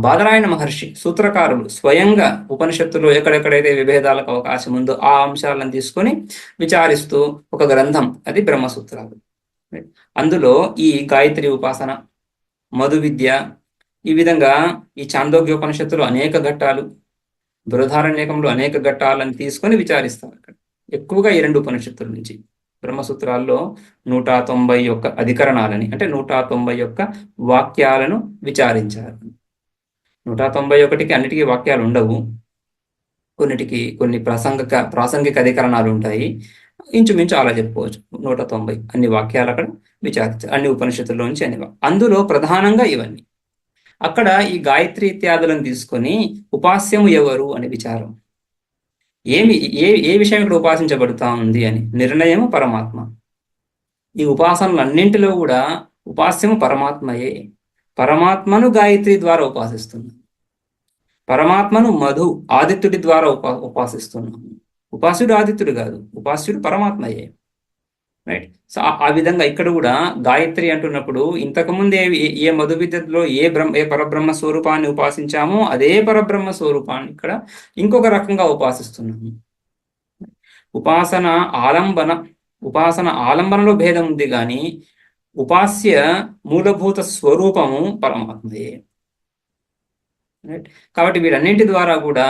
A: బాదరాయణ మహర్షి సూత్రకారులు స్వయంగా ఉపనిషత్తులో ఎక్కడెక్కడైతే విభేదాలకు అవకాశం ఉందో ఆ అంశాలను తీసుకొని విచారిస్తూ ఒక గ్రంథం, అది బ్రహ్మసూత్రాలు. అందులో ఈ గాయత్రి ఉపాసన, మధు విద్య, ఈ విధంగా ఈ చాందోగ్యోపనిషత్తులో అనేక ఘట్టాలు, బృహదారణ్యకంలో అనేక ఘట్టాలను తీసుకొని విచారిస్తారు అక్కడ. ఎక్కువగా ఈ 2 ఉపనిషత్తుల నుంచి బ్రహ్మసూత్రాల్లో 191 అధికరణాలని, అంటే 191 వాక్యాలను విచారించారు. 191కి అన్నిటికీ వాక్యాలు ఉండవు, కొన్నిటికి కొన్ని ప్రాసంగిక అధికరణాలు ఉంటాయి. ఇంచుమించు అలా చెప్పుకోవచ్చు. 190 అన్ని వాక్యాలు అక్కడ విచారించారు, అన్ని ఉపనిషత్తుల్లో నుంచి అన్ని. అందులో ప్రధానంగా ఇవన్నీ. అక్కడ ఈ గాయత్రి ఇత్యాదులను తీసుకొని ఉపాస్యము ఎవరు అని విచారం. ఏ విషయం ఇక్కడ ఉపాసించబడుతా ఉంది అని నిర్ణయము పరమాత్మ. ఈ ఉపాసనలన్నింటిలో కూడా ఉపాస్యము పరమాత్మయే. పరమాత్మను గాయత్రి ద్వారా ఉపాసిస్తున్నాం, పరమాత్మను మధు ఆదిత్యుడి ద్వారా ఉపాసిస్తున్నాము. ఉపాస్యుడు ఆదిత్యుడు కాదు, ఉపాస్యుడు పరమాత్మయే. రైట్. సో ఆ విధంగా ఇక్కడ కూడా గాయత్రి అంటున్నప్పుడు ఇంతకుముందు ఏ మధు విద్యలో ఏ పరబ్రహ్మ స్వరూపాన్ని ఉపాసించామో అదే పరబ్రహ్మ స్వరూపాన్ని ఇక్కడ ఇంకొక రకంగా ఉపాసిస్తున్నాము. ఉపాసన ఆలంబనలో భేదం ఉంది, కానీ ఉపాస్య మూలభూత స్వరూపము పరమాత్మయే. రైట్. కాబట్టి వీటన్నింటి ద్వారా కూడా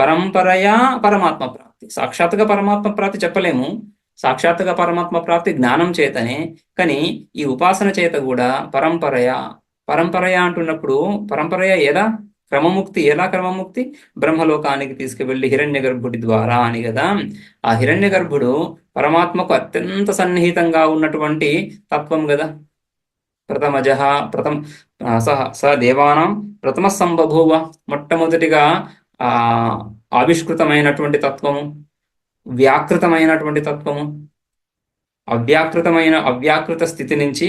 A: పరంపరయా పరమాత్మ ప్రాప్తి. సాక్షాత్తుగా పరమాత్మ ప్రాప్తి చెప్పలేము, సాక్షాత్తుగా పరమాత్మ ప్రాప్తి జ్ఞానం చేతనే. కానీ ఈ ఉపాసన చేత కూడా పరంపరయ అంటున్నప్పుడు పరంపరయ ఎలా క్రమముక్తి బ్రహ్మలోకానికి తీసుకువెళ్ళి హిరణ్య గర్భుడి ద్వారా అని కదా. ఆ హిరణ్య గర్భుడు పరమాత్మకు అత్యంత సన్నిహితంగా ఉన్నటువంటి తత్వం కదా. స దేవానాం ప్రథమ సంబభూవ, మొట్టమొదటిగా ఆవిష్కృతమైనటువంటి తత్వము, వ్యాకృతమైనటువంటి తత్వము, అవ్యాకృత స్థితి నుంచి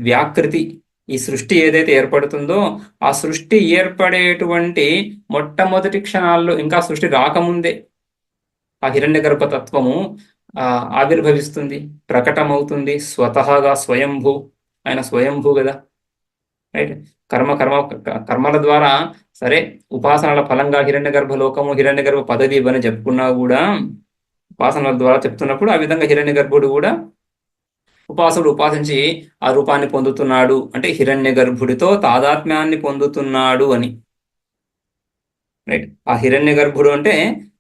A: వ్యాకృతి, ఈ సృష్టి ఏదైతే ఏర్పడుతుందో ఆ సృష్టి ఏర్పడేటువంటి మొట్టమొదటి క్షణాల్లో, ఇంకా సృష్టి రాకముందే ఆ హిరణ్య గర్భతత్వము ఆవిర్భవిస్తుంది, ప్రకటమవుతుంది. స్వతహాగా స్వయంభూ, ఆయన స్వయంభూ కదా. రైట్. కర్మల ద్వారా సరే ఉపాసనల ఫలంగా హిరణ్య గర్భలోకము, హిరణ్య గర్భ పదవి ఇవని చెప్పుకున్నా కూడా, ఉపాసనల ద్వారా చెప్తున్నప్పుడు ఆ విధంగా హిరణ్య గర్భుడు కూడా ఉపాసకుడు ఉపాసించి ఆ రూపాన్ని పొందుతున్నాడు అంటే హిరణ్య గర్భుడితో తాదాత్మ్యాన్ని పొందుతున్నాడు అని. రైట్. ఆ హిరణ్య గర్భుడు అంటే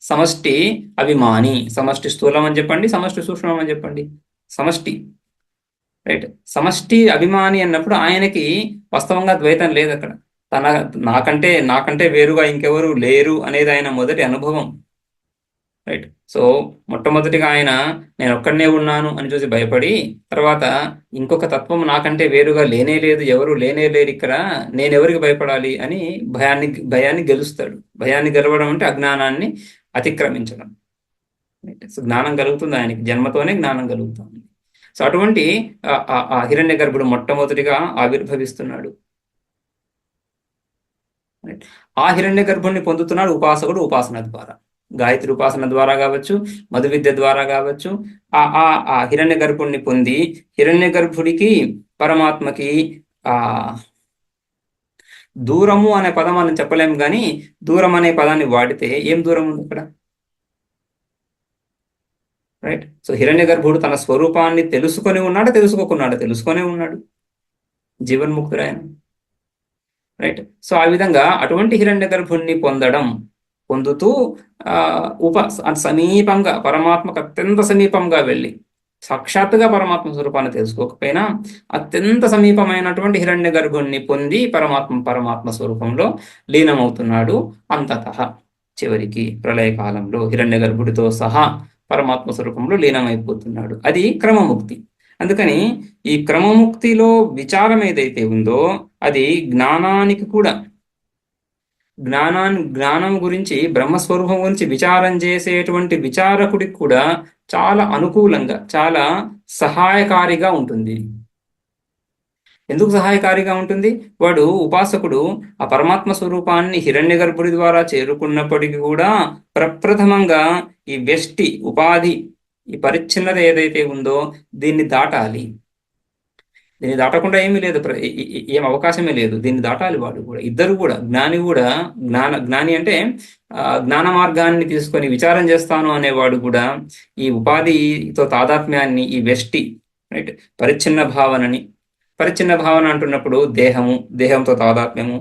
A: సమష్టి అభిమాని, సమష్టి స్థూలం అని చెప్పండి, సమష్టి సూక్ష్మం అని చెప్పండి, సమష్టి. రైట్. సమష్టి అభిమాని అన్నప్పుడు ఆయనకి వాస్తవంగా ద్వైతం లేదు అక్కడ. నాకంటే వేరుగా ఇంకెవరు లేరు అనేది ఆయన మొదటి అనుభవం. రైట్. సో మొట్టమొదటిగా ఆయన నేను ఒక్కడనే ఉన్నాను అని చూసి భయపడి, తర్వాత ఇంకొక తత్వం నాకంటే వేరుగా లేనే లేదు, ఎవరు లేనే లేరు ఇక్కడ, నేనెవరికి భయపడాలి అని భయాన్ని గెలుస్తాడు. భయాన్ని గెలవడం అంటే అజ్ఞానాన్ని అతిక్రమించడం. సో జ్ఞానం కలుగుతుంది ఆయనకి, జన్మతోనే జ్ఞానం కలుగుతుంది. సో అటువంటి ఆ హిరణ్య గర్భుడు మొట్టమొదటిగా ఆవిర్భవిస్తున్నాడు. ఆ హిరణ్య గర్భుడిని పొందుతున్నాడు ఉపాసకుడు ఉపాసన ద్వారా. గాయత్రి ఉపాసన ద్వారా కావచ్చు, మధు విద్య ద్వారా కావచ్చు, ఆ హిరణ్య గర్భుడిని పొంది హిరణ్య గర్భుడికి పరమాత్మకి దూరము అనే పదం మనం చెప్పలేము, కానీ దూరం అనే పదాన్ని వాడితే ఏం దూరం ఉంది ఇక్కడ. రైట్. సో హిరణ్య గర్భుడు తన స్వరూపాన్ని తెలుసుకొని ఉన్నాడు, తెలుసుకొనే ఉన్నాడు, జీవన్ముక్తుడైన. రైట్. సో ఆ విధంగా అటువంటి హిరణ్య గర్భుణ్ణి పొందుతూ సమీపంగా పరమాత్మకు అత్యంత సమీపంగా వెళ్ళి, సాక్షాత్తుగా పరమాత్మ స్వరూపాన్ని తెలుసుకోకపోయినా అత్యంత సమీపమైనటువంటి హిరణ్య గర్భుణ్ణి పొంది పరమాత్మ స్వరూపంలో లీనమవుతున్నాడు. అంతతః చివరికి ప్రళయకాలంలో హిరణ్య గర్భుడితో సహా పరమాత్మ స్వరూపంలో లీనమైపోతున్నాడు. అది క్రమముక్తి. అందుకని ఈ క్రమముక్తిలో విచారం ఏదైతే ఉందో అది జ్ఞానానికి కూడా, జ్ఞానం గురించి, బ్రహ్మస్వరూపం గురించి విచారం చేసేటువంటి విచారకుడికి కూడా చాలా అనుకూలంగా, చాలా సహాయకారిగా ఉంటుంది. ఎందుకు సహాయకారిగా ఉంటుంది? వాడు ఉపాసకుడు ఆ పరమాత్మ స్వరూపాన్ని హిరణ్య గర్భుడి ద్వారా చేరుకున్నప్పటికీ కూడా ప్రప్రథమంగా ఈ వ్యష్టి ఉపాధి, ఈ పరిచ్ఛిన్నత ఏదైతే ఉందో దీన్ని దాటాలి. దీన్ని దాటకుండా ఏమీ లేదు, ఏం అవకాశమే లేదు. దీన్ని దాటాలి వాడు కూడా, ఇద్దరు కూడా. జ్ఞాని కూడా, జ్ఞాని అంటే జ్ఞాన మార్గాన్ని తీసుకొని విచారం చేస్తాను అనేవాడు కూడా ఈ ఉపాధితో తాదాత్మ్యాన్ని, ఈ వెష్టి, రైట్, పరిచ్ఛిన్న భావనని, పరిచ్ఛిన్న భావన అంటున్నప్పుడు దేహంతో తాదాత్మ్యము,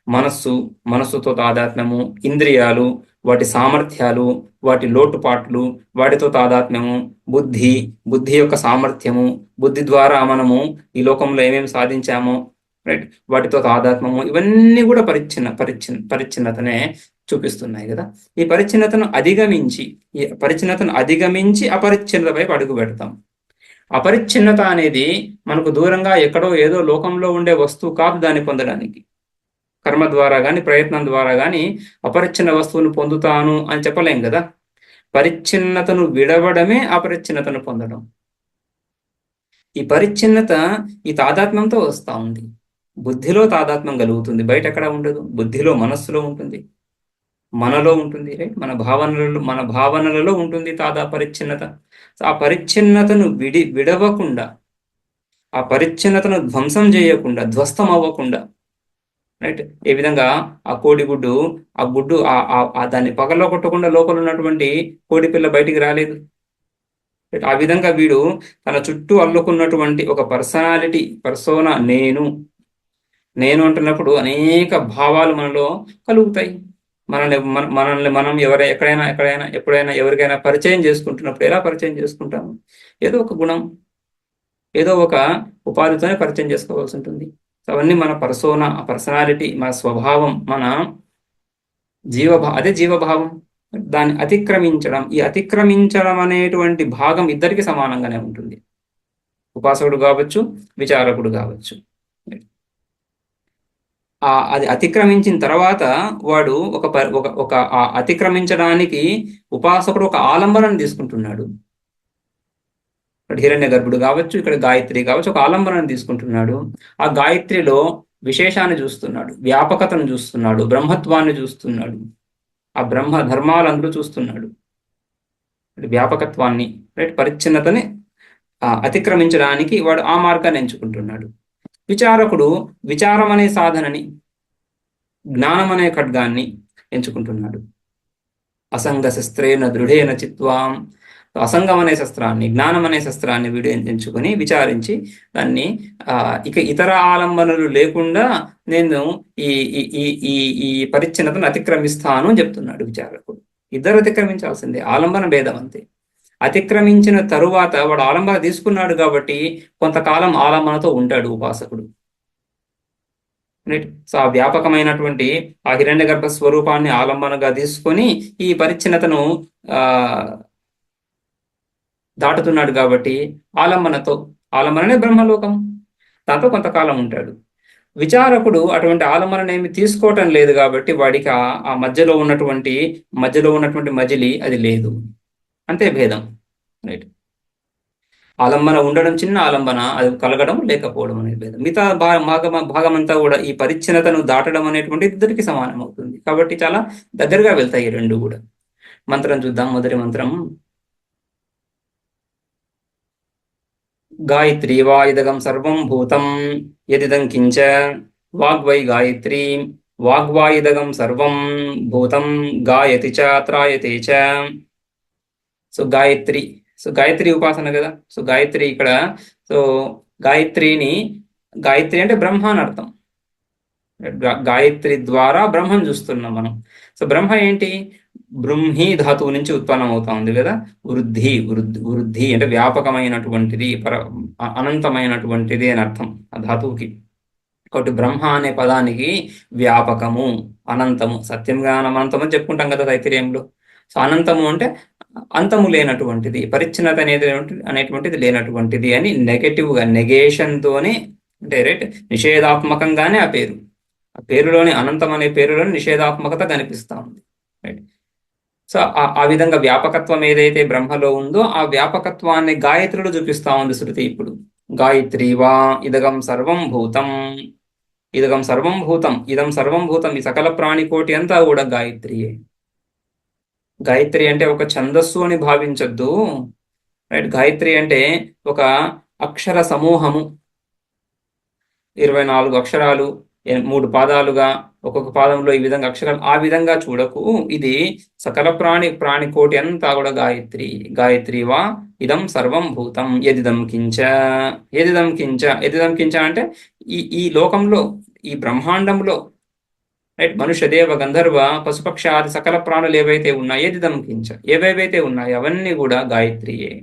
A: మనస్సుతో తాదాత్మ్యము, ఇంద్రియాలు, వాటి సామర్థ్యాలు, వాటి లోటుపాట్లు, వాటితో తాదాత్మ్యము, బుద్ధి యొక్క సామర్థ్యము, బుద్ధి ద్వారా మనము ఈ లోకంలో ఏమేమి సాధించామో, రైట్, వాటితో తాదాత్మ్యము, ఇవన్నీ కూడా పరిచ్ఛిన్నతనే చూపిస్తున్నాయి కదా. ఈ పరిచ్ఛిన్నతను అధిగమించి అపరిచ్ఛిన్నతపై అడుగు పెడతాం. అపరిచ్ఛిన్నత అనేది మనకు దూరంగా ఎక్కడో ఏదో లోకంలో ఉండే వస్తువు కాదు దాన్ని పొందడానికి. కర్మ ద్వారా కానీ, ప్రయత్నం ద్వారా కానీ అపరిచ్ఛిన్న వస్తువును పొందుతాను అని చెప్పలేం కదా. పరిచ్ఛిన్నతను విడవడమే అపరిచ్ఛిన్నతను పొందడం. ఈ పరిచ్ఛిన్నత ఈ తాదాత్మ్యంతో వస్తూ ఉంది. బుద్ధిలో తాదాత్మ్యం కలుగుతుంది, బయట ఎక్కడ ఉండదు. బుద్ధిలో, మనస్సులో ఉంటుంది, మనలో ఉంటుంది, రైట్, మన భావనలలో ఉంటుంది పరిచ్ఛిన్నత. ఆ పరిచ్ఛిన్నతను విడవకుండా, ఆ పరిచ్ఛిన్నతను ధ్వంసం చేయకుండా, ధ్వస్తం అవ్వకుండా, రైట్, ఏ విధంగా ఆ కోడిగుడ్డు, ఆ గుడ్డు దాన్ని పగల్లో కొట్టకుండా లోపల ఉన్నటువంటి కోడి పిల్ల బయటికి రాలేదు. రైట్, ఆ విధంగా వీడు తన చుట్టూ అల్లుకున్నటువంటి ఒక పర్సోనా, నేను అంటున్నప్పుడు అనేక భావాలు మనలో కలుగుతాయి. మనల్ని మనం ఎప్పుడైనా ఎవరికైనా పరిచయం చేసుకుంటున్నప్పుడు ఎలా పరిచయం చేసుకుంటాము? ఏదో ఒక గుణం, ఏదో ఒక ఉపాధితోనే పరిచయం చేసుకోవాల్సి ఉంటుంది. అవన్నీ మన పర్సనాలిటీ, మన స్వభావం, మన అదే జీవభావం. దాన్ని అతిక్రమించడం అనేటువంటి భాగం ఇద్దరికి సమానంగానే ఉంటుంది. ఉపాసకుడు కావచ్చు, విచారకుడు కావచ్చు. అది అతిక్రమించిన తర్వాత వాడు ఒక అతిక్రమించడానికి ఉపాసకుడు ఒక ఆలంబనం తీసుకుంటున్నాడు. హిరణ్య గర్భుడు కావచ్చు, ఇక్కడ గాయత్రి కావచ్చు, ఒక ఆలంబనాన్ని తీసుకుంటున్నాడు. ఆ గాయత్రిలో విశేషాన్ని చూస్తున్నాడు, వ్యాపకతను చూస్తున్నాడు, బ్రహ్మత్వాన్ని చూస్తున్నాడు, ఆ బ్రహ్మ ధర్మాలందరూ చూస్తున్నాడు, వ్యాపకత్వాన్ని, రైట్, పరిచ్ఛిన్నతని అతిక్రమించడానికి వాడు ఆ మార్గాన్ని ఎంచుకుంటున్నాడు. విచారకుడు విచారం అనే సాధనని, జ్ఞానం అనే ఖడ్గాన్ని ఎంచుకుంటున్నాడు. అసంగ శస్త్రేణ దృఢేన చిత్వాం, అసంగం అనే శస్త్రాన్ని, జ్ఞానం అనే శస్త్రాన్ని వీడు ఎంచుకొని విచారించి దాన్ని ఇక ఇతర ఆలంబనలు లేకుండా నేను ఈ పరిచ్ఛిన్నతను అతిక్రమిస్తాను అని చెప్తున్నాడు విచారకుడు. ఇద్దరు అతిక్రమించాల్సిందే, ఆలంబన భేదం అంతే. అతిక్రమించిన తరువాత వాడు ఆలంబన తీసుకున్నాడు కాబట్టి కొంతకాలం ఆలంబనతో ఉంటాడు ఉపాసకుడు. సో ఆ వ్యాపకమైనటువంటి ఆ హిరణ్య గర్భ స్వరూపాన్ని ఆలంబనగా తీసుకొని ఈ పరిచ్ఛిన్నతను దాటుతున్నాడు కాబట్టి ఆలంబననే బ్రహ్మలోకం, దాంతో కొంతకాలం ఉంటాడు. విచారకుడు అటువంటి ఆలంబననేమి తీసుకోవటం లేదు కాబట్టి వాడికి ఆ మధ్యలో ఉన్నటువంటి మజిలి అది లేదు, అంతే భేదం, రైట్. ఆలంబన ఉండడం చిన్న ఆలంబన, అది కలగడం లేకపోవడం అనేది భేదం. మిగతా భాగమంతా కూడా ఈ పరిచ్ఛిన్నతను దాటడం అనేటువంటి ఇద్దరికి సమానం అవుతుంది. కాబట్టి చాలా దగ్గరగా వెళ్తాయి ఈ రెండు కూడా. మంత్రం చూద్దాం. మొదటి మంత్రం, గాయత్రీ వా ఇదగం సర్వం భూతం యదిదం కించ వాగ్వై గాయత్రీ వాగ్వా ఇదగం సర్వం భూతం గాయతి చ త్రాయతే చ. సో గాయత్రి ఉపాసన కదా. సో గాయత్రి ఇక్కడ, సో గాయత్రి అంటే బ్రహ్మ అని అర్థం. గాయత్రి ద్వారా బ్రహ్మను చూస్తున్నాం మనం. సో బ్రహ్మ ఏంటి? బృంహి ధాతువు నుంచి ఉత్పన్నం అవుతా ఉంది కదా. వృద్ధి అంటే వ్యాపకమైనటువంటిది, అనంతమైనటువంటిది అని అర్థం ఆ ధాతువుకి. కాబట్టి బ్రహ్మ అనే పదానికి వ్యాపకము, అనంతము, సత్యం జ్ఞానం అనంతం అని చెప్పుకుంటాం కదా తైత్తిరీయంలో. సో అనంతము అంటే అంతము లేనటువంటిది, పరిచ్ఛిన్నత అనేటువంటిది లేనటువంటిది అని నెగటివ్గా, నెగేషన్తోనే, అంటే రైట్, నిషేధాత్మకంగానే ఆ పేరులోని అనంతం అనే పేరులోని నిషేధాత్మకత కనిపిస్తా ఉంది, రైట్. సో ఆ విధంగా వ్యాపకత్వం ఏదైతే బ్రహ్మలో ఉందో ఆ వ్యాపకత్వాన్ని గాయత్రిలో చూపిస్తా ఉంది శృతి. ఇప్పుడు గాయత్రీ వా ఇదగం సర్వం భూతం, ఇదగం సర్వం భూతం, ఇదం సర్వం భూతం, ఈ సకల ప్రాణికోటి అంతా కూడా గాయత్రియే. గాయత్రి అంటే ఒక ఛందస్సు అని భావించొద్దు, రైట్. గాయత్రి అంటే ఒక అక్షర సమూహము, 24 అక్షరాలు, 3 పాదాలుగా, ఒక్కొక్క పాదంలో ఈ విధంగా అక్షరాలు, ఆ విధంగా చూడకు. ఇది సకల ప్రాణికోటి అంతా కూడా గాయత్రి. గాయత్రి వా ఇదం సర్వం భూతం యదిదం కించ. యదిదం కించ అంటే ఈ లోకంలో, ఈ బ్రహ్మాండంలో, రైట్, మనుష్య దేవ గంధర్వ పశుపక్ష ఆది సకల ప్రాణులు ఏవైతే ఉన్నాయో, యదిదం కించ, ఏవేవైతే ఉన్నాయో అవన్నీ కూడా గాయత్రియే.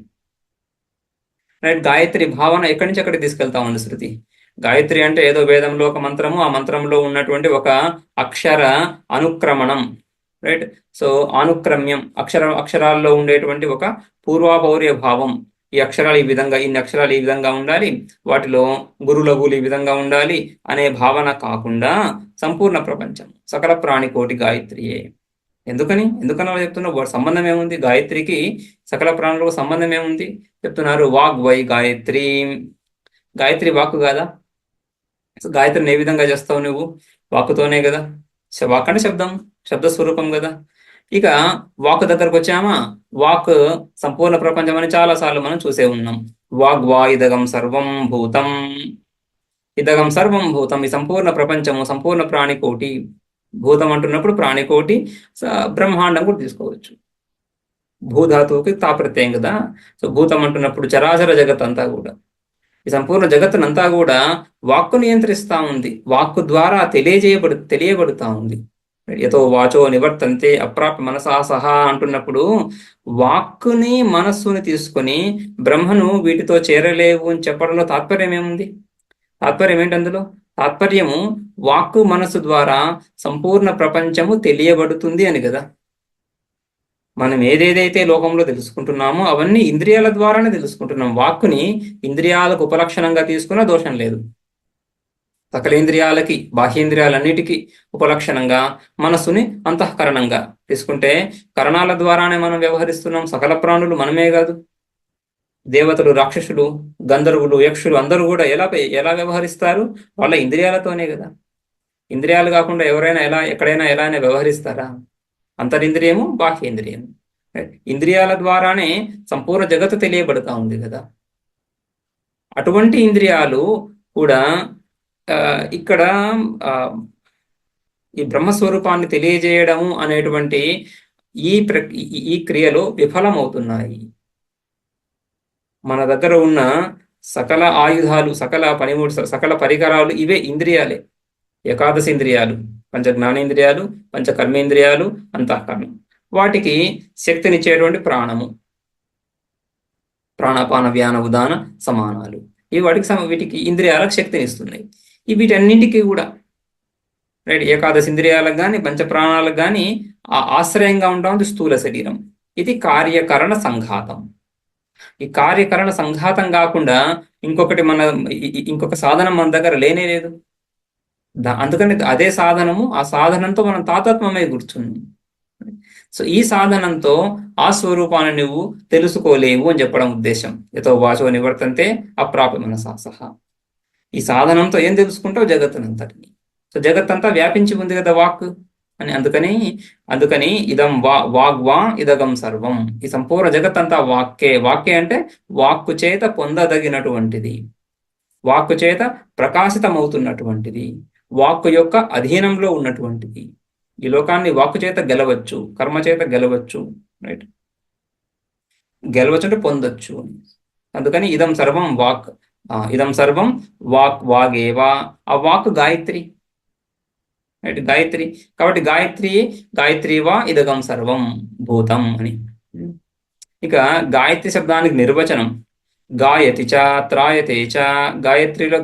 A: రైట్. గాయత్రి భావన ఎక్కడి నుంచి ఎక్కడికి తీసుకెళ్తా ఉంది శృతి. గాయత్రి అంటే ఏదో వేదంలో ఒక మంత్రము, ఆ మంత్రంలో ఉన్నటువంటి ఒక అక్షర అనుక్రమణం, రైట్. సో అనుక్రమ్యం, అక్షరాల్లో ఉండేటువంటి ఒక పూర్వాపౌర్య భావం. ఈ అక్షరాలు ఈ విధంగా, ఇన్ని అక్షరాలు ఈ విధంగా ఉండాలి, వాటిలో గురులఘులు ఈ విధంగా ఉండాలి అనే భావన కాకుండా సంపూర్ణ ప్రపంచం, సకల ప్రాణికోటి గాయత్రియే. ఎందుకని అలా చెప్తున్నా? వాటి సంబంధం ఏముంది? గాయత్రికి సకల ప్రాణులకు సంబంధం ఏముంది చెప్తున్నారు? వాగ్వై గాయత్రి. గాయత్రి వాక్కు కాదా? గాయత్రిని ఏ విధంగా చేస్తావు నువ్వు? వాక్కుతోనే కదా. వాక్ అంటే శబ్ద స్వరూపం కదా. ఇక వాక్ దగ్గరకు వచ్చామా, వాక్ సంపూర్ణ ప్రపంచం అని చాలా సార్లు మనం చూసే ఉన్నాం. వాగ్వా ఇదగం సర్వం భూతం. ఇదగం సర్వం భూతం, ఈ సంపూర్ణ ప్రపంచము, సంపూర్ణ ప్రాణికోటి. భూతం అంటున్నప్పుడు ప్రాణికోటి, బ్రహ్మాండం కూడా తీసుకోవచ్చు. భూధాతువుకి తాప్రత్యయం కదా. సో భూతం అంటున్నప్పుడు చరాచర జగత్ అంతా కూడా, ఈ సంపూర్ణ జగత్తునంతా కూడా వాక్కు నియంత్రిస్తా ఉంది. వాక్కు ద్వారా తెలియబడుతా ఉంది. యతో వాచో నివర్తంతే అప్రాప్య మనసా సహా అంటున్నప్పుడు, వాక్కుని మనస్సుని తీసుకొని బ్రహ్మను వీటితో చేరలేవు అని చెప్పడంలో తాత్పర్యం ఏముంది? తాత్పర్యం ఏంటి అందులో? తాత్పర్యము వాక్కు మనస్సు ద్వారా సంపూర్ణ ప్రపంచము తెలియబడుతుంది అని కదా. మనం ఏదేదైతే లోకంలో తెలుసుకుంటున్నామో అవన్నీ ఇంద్రియాల ద్వారానే తెలుసుకుంటున్నాం. వాక్కుని ఇంద్రియాలకు ఉపలక్షణంగా తీసుకున్న దోషం లేదు. సకలేంద్రియాలకి, బాహ్యేంద్రియాలన్నిటికీ ఉపలక్షణంగా మనస్సుని అంతఃకరణంగా తీసుకుంటే, కరణాల ద్వారానే మనం వ్యవహరిస్తున్నాం. సకల ప్రాణులు మనమే కాదు, దేవతలు, రాక్షసులు, గంధర్వులు, యక్షులు అందరూ కూడా ఎలా వ్యవహరిస్తారు? వాళ్ళ ఇంద్రియాలతోనే కదా. ఇంద్రియాలు కాకుండా ఎవరైనా ఎక్కడైనా ఎలా అయినా వ్యవహరిస్తారా? అంతరింద్రియము, బాహ్యేంద్రియము. ఇంద్రియాల ద్వారానే సంపూర్ణ జగత్తు తెలియబడుతూ ఉంది కదా. అటువంటి ఇంద్రియాలు కూడా ఇక్కడ ఈ బ్రహ్మస్వరూపాన్ని తెలియజేయడము అనేటువంటి ఈ క్రియలో విఫలమవుతున్నాయి. మన దగ్గర ఉన్న సకల ఆయుధాలు, సకల పరికరాలు ఇవే ఇంద్రియాలే. ఏకాదశి ఇంద్రియాలు, పంచ జ్ఞానేంద్రియాలు, పంచ కర్మేంద్రియాలు, అంతఃకరణం. వాటికి శక్తినిచ్చేటువంటి ప్రాణము, ప్రాణాపాన వ్యాన ఉదాన సమానాలు, ఇవి వీటికి ఇంద్రియాలకు శక్తినిస్తున్నాయి. వీటన్నింటికి కూడా, రైట్, ఏకాదశి ఇంద్రియాలకు కానీ పంచ ప్రాణాలకు కానీ ఆశ్రయంగా ఉంటా ఉంది స్థూల శరీరం. ఇది కార్యకరణ సంఘాతం. ఈ కార్యకరణ సంఘాతం కాకుండా ఇంకొక సాధనం మన దగ్గర లేనే లేదు. అందుకని అదే సాధనము, ఆ సాధనంతో మనం తాతాత్మ్యమై కూర్చున్నాం. సో ఈ సాధనంతో ఆ స్వరూపాన్ని నువ్వు తెలుసుకోలేవు అని చెప్పడం ఉద్దేశం. యతో వాచో నివర్తంతే అప్రాప్య మనసా సహా. ఈ సాధనంతో ఏం తెలుసుకుంటావు? జగత్తునంతటిని. సో జగత్తంతా వ్యాపించి ఉంది కదా వాక్ అని. అందుకని ఇదం వాగ్వా ఇదగం సర్వం, ఈ సంపూర్ణ జగత్తంతా వాక్కే అంటే వాక్కు చేత పొందదగినటువంటిది, వాక్కు చేత ప్రకాశితమవుతున్నటువంటిది, వాక్కు యొక్క అధీనంలో ఉన్నటువంటిది. ఈ లోకాన్ని వాక్కు చేత గెలవచ్చు, కర్మ చేత గెలవచ్చు, రైట్. గెలవచ్చు అంటే పొందొచ్చు. అందుకని ఇదం సర్వం వాక్, ఇదం సర్వం వాగేవా. ఆ వాక్ గాయత్రి, రైట్, గాయత్రి. కాబట్టి గాయత్రి వా ఇదగం సర్వం భూతం అని. ఇక గాయత్రి శబ్దానికి నిర్వచనం, గాయతి చ త్రాయతే చ. గాయత్రిలో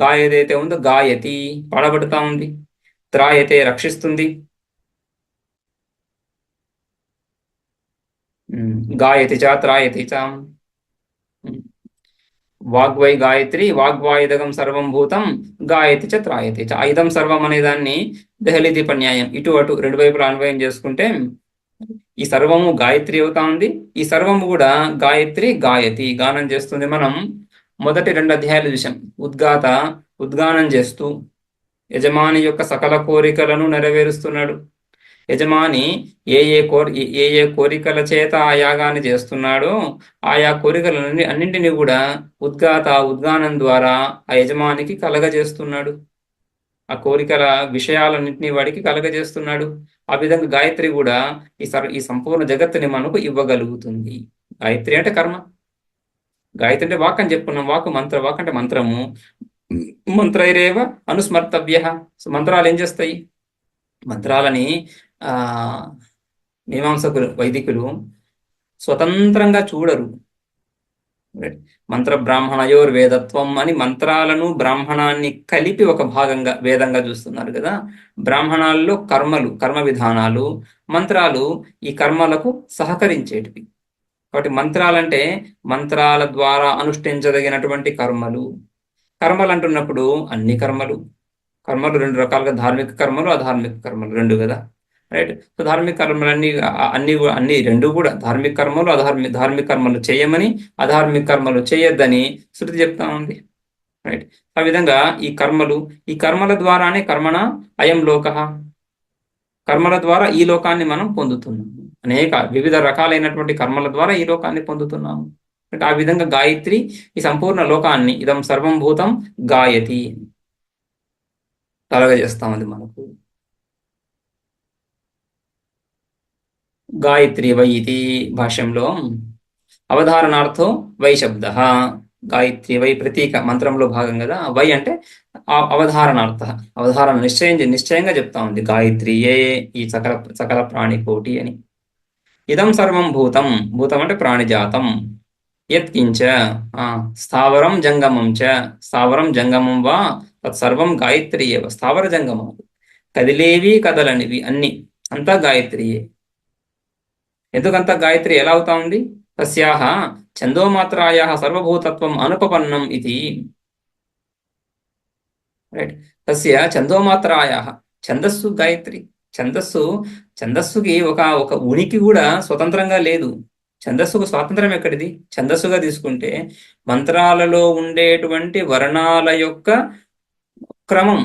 A: గా ఏదైతే ఉందో గాయతి పాడబడుతా ఉంది, త్రాయతే రక్షిస్తుంది, గాయతి చ త్రాయతి చ. వాగ్వై గాయత్రి, వాగ్వాయుధగం సర్వం భూతం, గాయతి చ త్రాయతి చ. ఐదం సర్వం అనే దాన్ని దెహలీ దీపన్యాయం ఇటు అటు రెండు వైపులా అన్వయం చేసుకుంటే ఈ సర్వము గాయత్రి అవుతా ఉంది. ఈ సర్వము కూడా గాయత్రి గాయతి, గానం చేస్తుంది. మనం మొదటి 2 అధ్యాయాలు చూసాం. ఉద్గానం చేస్తూ యజమాని యొక్క సకల కోరికలను నెరవేరుస్తున్నాడు. యజమాని ఏ ఏ కోరికల చేత ఆ యాగాన్ని చేస్తున్నాడో ఆయా కోరికలన్నీ అన్నింటినీ కూడా ఉద్గానం ద్వారా ఆ యజమానికి కలగజేస్తున్నాడు. ఆ కోరికల విషయాలన్నింటినీ వాడికి కలగజేస్తున్నాడు. ఆ విధంగా గాయత్రి కూడా ఈ సంపూర్ణ జగత్తుని మనకు ఇవ్వగలుగుతుంది. గాయత్రి అంటే కర్మ. గాయత్రి అంటే వాక్ అని చెప్పుకున్నాం. వాక్ అంటే మంత్రము. మంత్రైరేవ అనుస్మర్తవ్య. మంత్రాలు ఏం చేస్తాయి? మంత్రాలని మీమాంసకులు, వైదికులు స్వతంత్రంగా చూడరు. మంత్ర బ్రాహ్మణయోర్ వేదత్వం అని మంత్రాలను బ్రాహ్మణాన్ని కలిపి ఒక భాగంగా వేదంగా చూస్తున్నారు కదా. బ్రాహ్మణాల్లో కర్మ విధానాలు, మంత్రాలు ఈ కర్మలకు సహకరించేటివి. కాబట్టి మంత్రాలంటే మంత్రాల ద్వారా అనుష్ఠించదగినటువంటి కర్మలు అంటున్నప్పుడు అన్ని కర్మలు రెండు రకాలుగా, ధార్మిక కర్మలు, అధార్మిక కర్మలు రెండు కదా. రైట్. సో ధార్మిక కర్మలన్నీ అన్ని రెండు కూడా ధార్మిక కర్మలు, ధార్మిక కర్మలు చేయమని, అధార్మిక కర్మలు చేయొద్దని శృతి చెప్తా ఉంది. రైట్. ఆ విధంగా ఈ కర్మల ద్వారానే కర్మణ అయం లోక, కర్మల ద్వారా ఈ లోకాన్ని మనం పొందుతున్నాము. అనేక వివిధ రకాలైనటువంటి కర్మల ద్వారా ఈ లోకాన్ని పొందుతున్నాము. ఆ విధంగా గాయత్రి ఈ సంపూర్ణ లోకాన్ని ఇదం సర్వం భూతం గాయతి కలగజేస్తా ఉంది మనకు. గాయత్రి వై ఇది భాష్యంలో అవధారణార్థో వై శబ్ద. గాయత్రి వై ప్రతీక మంత్రంలో భాగం కదా. వై అంటే అవధారణార్థ, అవధారణ నిశ్చయంగా చెప్తా ఉంది. గాయత్రియే ఈ సకల ప్రాణికోటి అని. ఇదం సర్వం భూతం అంటే ప్రాణిజాతం. యత్కించ స్థావరం జంగమం చ, స్థావరం జంగమం వా తత్సర్వం గాయత్రి ఏవ. స్థావర జంగమం, కదిలేవి కదలనివి అన్ని అంతా గాయత్రియే. ఎందుకంతా గాయత్రి ఎలా అవుతా ఉంది? తస్యాహ ఛందోమాత్రాయాః సర్వభూతత్వం అనుపపన్నం ఇది. రైట్. తస్య ఛందోమాత్రాయాః, ఛందస్సు గాయత్రి. ఛందస్సుకి ఒక ఉనికి కూడా స్వతంత్రంగా లేదు. ఛందస్సుకు స్వాతంత్రం ఎక్కడిది? ఛందస్సుగా తీసుకుంటే మంత్రాలలో ఉండేటువంటి వర్ణాల యొక్క క్రమం.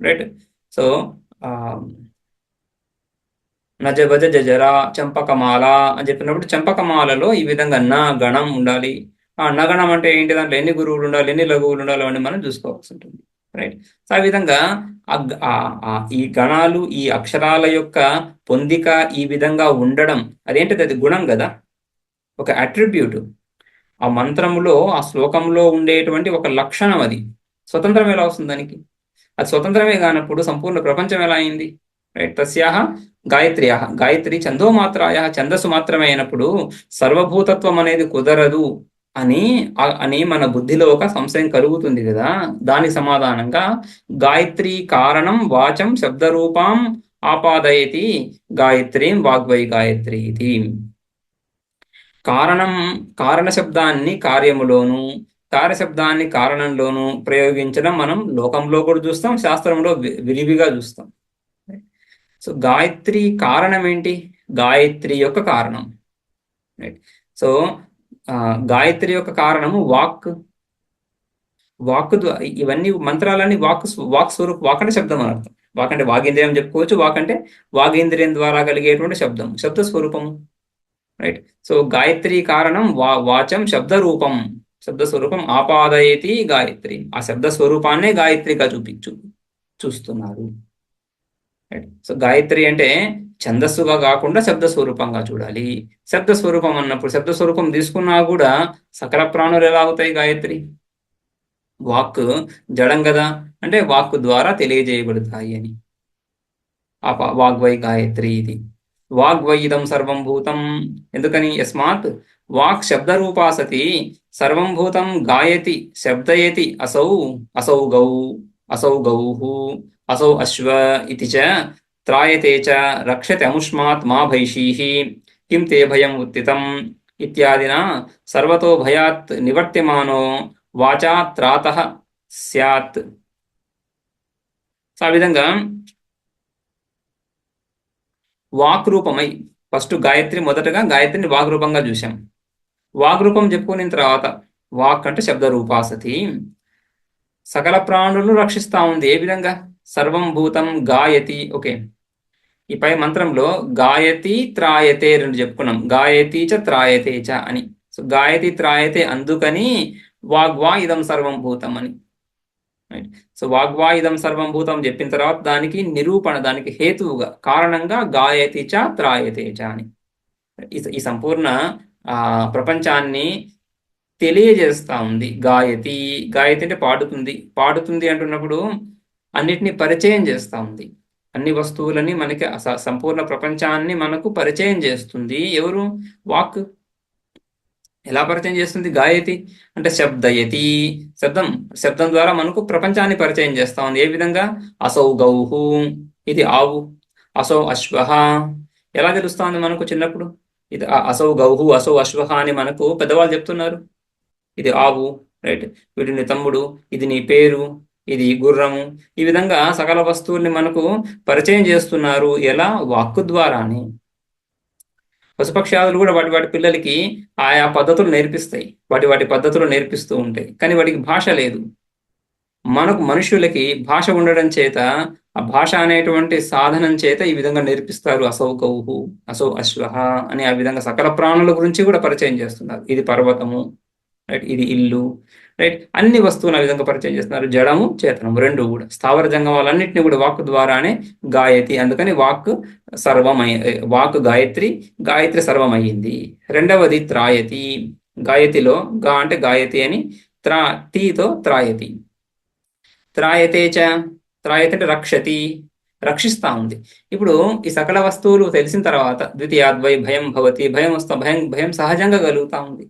A: రైట్. సో నజభజ జజరా చంపకమాల అని చెప్పినప్పుడు చంపకమాలలో ఈ విధంగా నా గణం ఉండాలి. నగణం అంటే ఏంటి? దాంట్లో ఎన్ని గురువులు ఉండాలి, ఎన్ని లఘువులు ఉండాలి అని మనం చూసుకోవాల్సి ఉంటుంది. రైట్. సో ఆ విధంగా ఈ గణాలు, ఈ అక్షరాల యొక్క పొందిక ఈ విధంగా ఉండడం అదేంటిది? అది గుణం కదా, ఒక అట్రిబ్యూట్. ఆ మంత్రములో, ఆ శ్లోకంలో ఉండేటువంటి ఒక లక్షణం. అది స్వతంత్రం ఎలా వస్తుంది దానికి? అది స్వతంత్రమే కానప్పుడు సంపూర్ణ ప్రపంచం ఎలా అయింది? రైట్. తస్యాహ గాయత్రి ఛందోమాత్రాయ, ఛందస్సు మాత్రమే అయినప్పుడు సర్వభూతత్వం అనేది కుదరదు అని మన బుద్ధిలో ఒక సంశయం కలుగుతుంది కదా. దానికి సమాధానంగా గాయత్రి కారణం వాచం శబ్దరూపాం ఆపాదయతి గాయత్రీం వాగ్వై గాయత్రి ఇది. కారణ శబ్దాన్ని కార్యములోను, కార్యశబ్దాన్ని కారణంలోను ప్రయోగించడం మనం లోకంలో కూడా చూస్తాం, శాస్త్రంలో విరివిగా చూస్తాం. సో గాయత్రి కారణం ఏంటి? గాయత్రి యొక్క కారణం. రైట్. సో గాయత్రి యొక్క కారణము వాక్. ఇవన్నీ మంత్రాలన్నీ వాక్ స్వరూపం. వాక్ అంటే శబ్దం అని అర్థం. వాక్ అంటే వాగేంద్రియం చెప్పుకోవచ్చు. వాక్ అంటే వాగేంద్రియం ద్వారా కలిగేటువంటి శబ్ద స్వరూపము. రైట్. సో గాయత్రి కారణం వాచం శబ్ద స్వరూపం ఆపాదయతి గాయత్రి. ఆ శబ్ద స్వరూపాన్నే గాయత్రిగా చూస్తున్నారు. రైట్. సో గాయత్రి అంటే ఛందస్సుగా కాకుండా శబ్ద స్వరూపంగా చూడాలి. శబ్ద స్వరూపం అన్నప్పుడు శబ్ద స్వరూపం తీసుకున్నా కూడా సకల ప్రాణులు ఎలా అవుతాయి? గాయత్రి వాక్ జడం కదా, అంటే వాక్ ద్వారా తెలియజేయబడతాయి అని. వాగ్వై గాయత్రి ఇది. వాగ్వై ఇదం సర్వం భూతం. ఎందుకని? యస్మాత్ వాక్ శబ్దరూపా సతి సర్వం భూతం గాయతి శబ్దయతి. అసౌ గౌః అసౌ అశ్వ ఇతి చ త్రాయతే చ రక్షతే అముష్మాత్ మా భైషీః కిం తే భయం ఉత్తితం ఇత్యాదినా సర్వతో భయాత్ నివర్త్యమానో వాచా త్రాతః స్యాత్. ఆ విధంగా వాక్ రూపమై ఫస్ట్ మొదటగా గాయత్రిని వాక్ రూపంగా చూసాం. వాక్ రూపం చెప్పుకున్న తర్వాత వాక్ అంటే శబ్ద రూపాసతి సకల ప్రాణులను రక్షిస్తా ఉంది. ఏ విధంగా? సర్వం భూతం గాయతి. ఓకే. ఈ పై మంత్రంలో గాయతి త్రాయతే రెండు చెప్పుకున్నాం. గాయతి చ త్రాయతే చ అని. సో గాయతి త్రాయతే అందుకని వాగ్వా ఇదం సర్వం భూతం అని. రైట్. సో వాగ్వా ఇదం సర్వం భూతం చెప్పిన తర్వాత దానికి నిరూపణ, దానికి హేతువుగా, కారణంగా గాయతి చ త్రాయతే చ అని ఈ సంపూర్ణ ప్రపంచాన్ని తెలియజేస్తా ఉంది. గాయతి, గాయతి అంటే పాడుతుంది. పాడుతుంది అంటున్నప్పుడు అన్నిటినీ పరిచయం చేస్తా ఉంది. అన్ని వస్తువులని మనకి సంపూర్ణ ప్రపంచాన్ని మనకు పరిచయం చేస్తుంది. ఎవరు? వాక్. ఎలా పరిచయం చేస్తుంది? గాయతి అంటే శబ్దయతి, శబ్దం ద్వారా మనకు ప్రపంచాన్ని పరిచయం చేస్తా ఉంది. ఏ విధంగా? అసౌ గౌహు, ఇది ఆవు. అసౌ అశ్వః, ఎలా తెలుస్తా ఉంది మనకు చిన్నప్పుడు? ఇది అసౌ గౌహు అసౌ అశ్వః అని మనకు పెద్దవాళ్ళు చెప్తున్నారు. ఇది ఆవు, రైట్, వీడు నీ తమ్ముడు, ఇది నీ పేరు, ఇది గుర్రము. ఈ విధంగా సకల వస్తువుల్ని మనకు పరిచయం చేస్తున్నారు. ఎలా? వాక్కు ద్వారానే. పశుపక్షాదులు కూడా వాటి పిల్లలకి ఆయా పద్ధతులు నేర్పిస్తాయి, వాటి పద్ధతులు నేర్పిస్తూ ఉంటాయి. కానీ వాటికి భాష లేదు. మనకు మనుషులకి భాష ఉండడం చేత, ఆ భాష అనేటువంటి సాధనం చేత ఈ విధంగా నేర్పిస్తారు. అసౌ గౌహు అసౌ అశ్వః అని ఆ విధంగా సకల ప్రాణుల గురించి కూడా పరిచయం చేస్తున్నారు. ఇది పర్వతము, రైట్, ఇది ఇల్లు, రైట్, అన్ని వస్తువులు ఆ విధంగా పరిచయం చేస్తున్నారు. జడము చేతనము రెండు కూడా, స్థావర జంగమాలన్నింటినీ కూడా వాక్ ద్వారానే గాయతి. అందుకని వాక్ వాక్ గాయత్రి, గాయత్రి సర్వమయ్యింది. రెండవది త్రాయతి. గాయతిలో గా అంటే గాయతి అని, తీతో త్రాయతి. త్రాయతే చ, త్రాయతి అంటే రక్షతి, రక్షిస్తా ఉంది. ఇప్పుడు ఈ సకల వస్తువులు తెలిసిన తర్వాత ద్వితీయాద్వై భయం భవతి, భయం సహజంగా కలుగుతా ఉంది.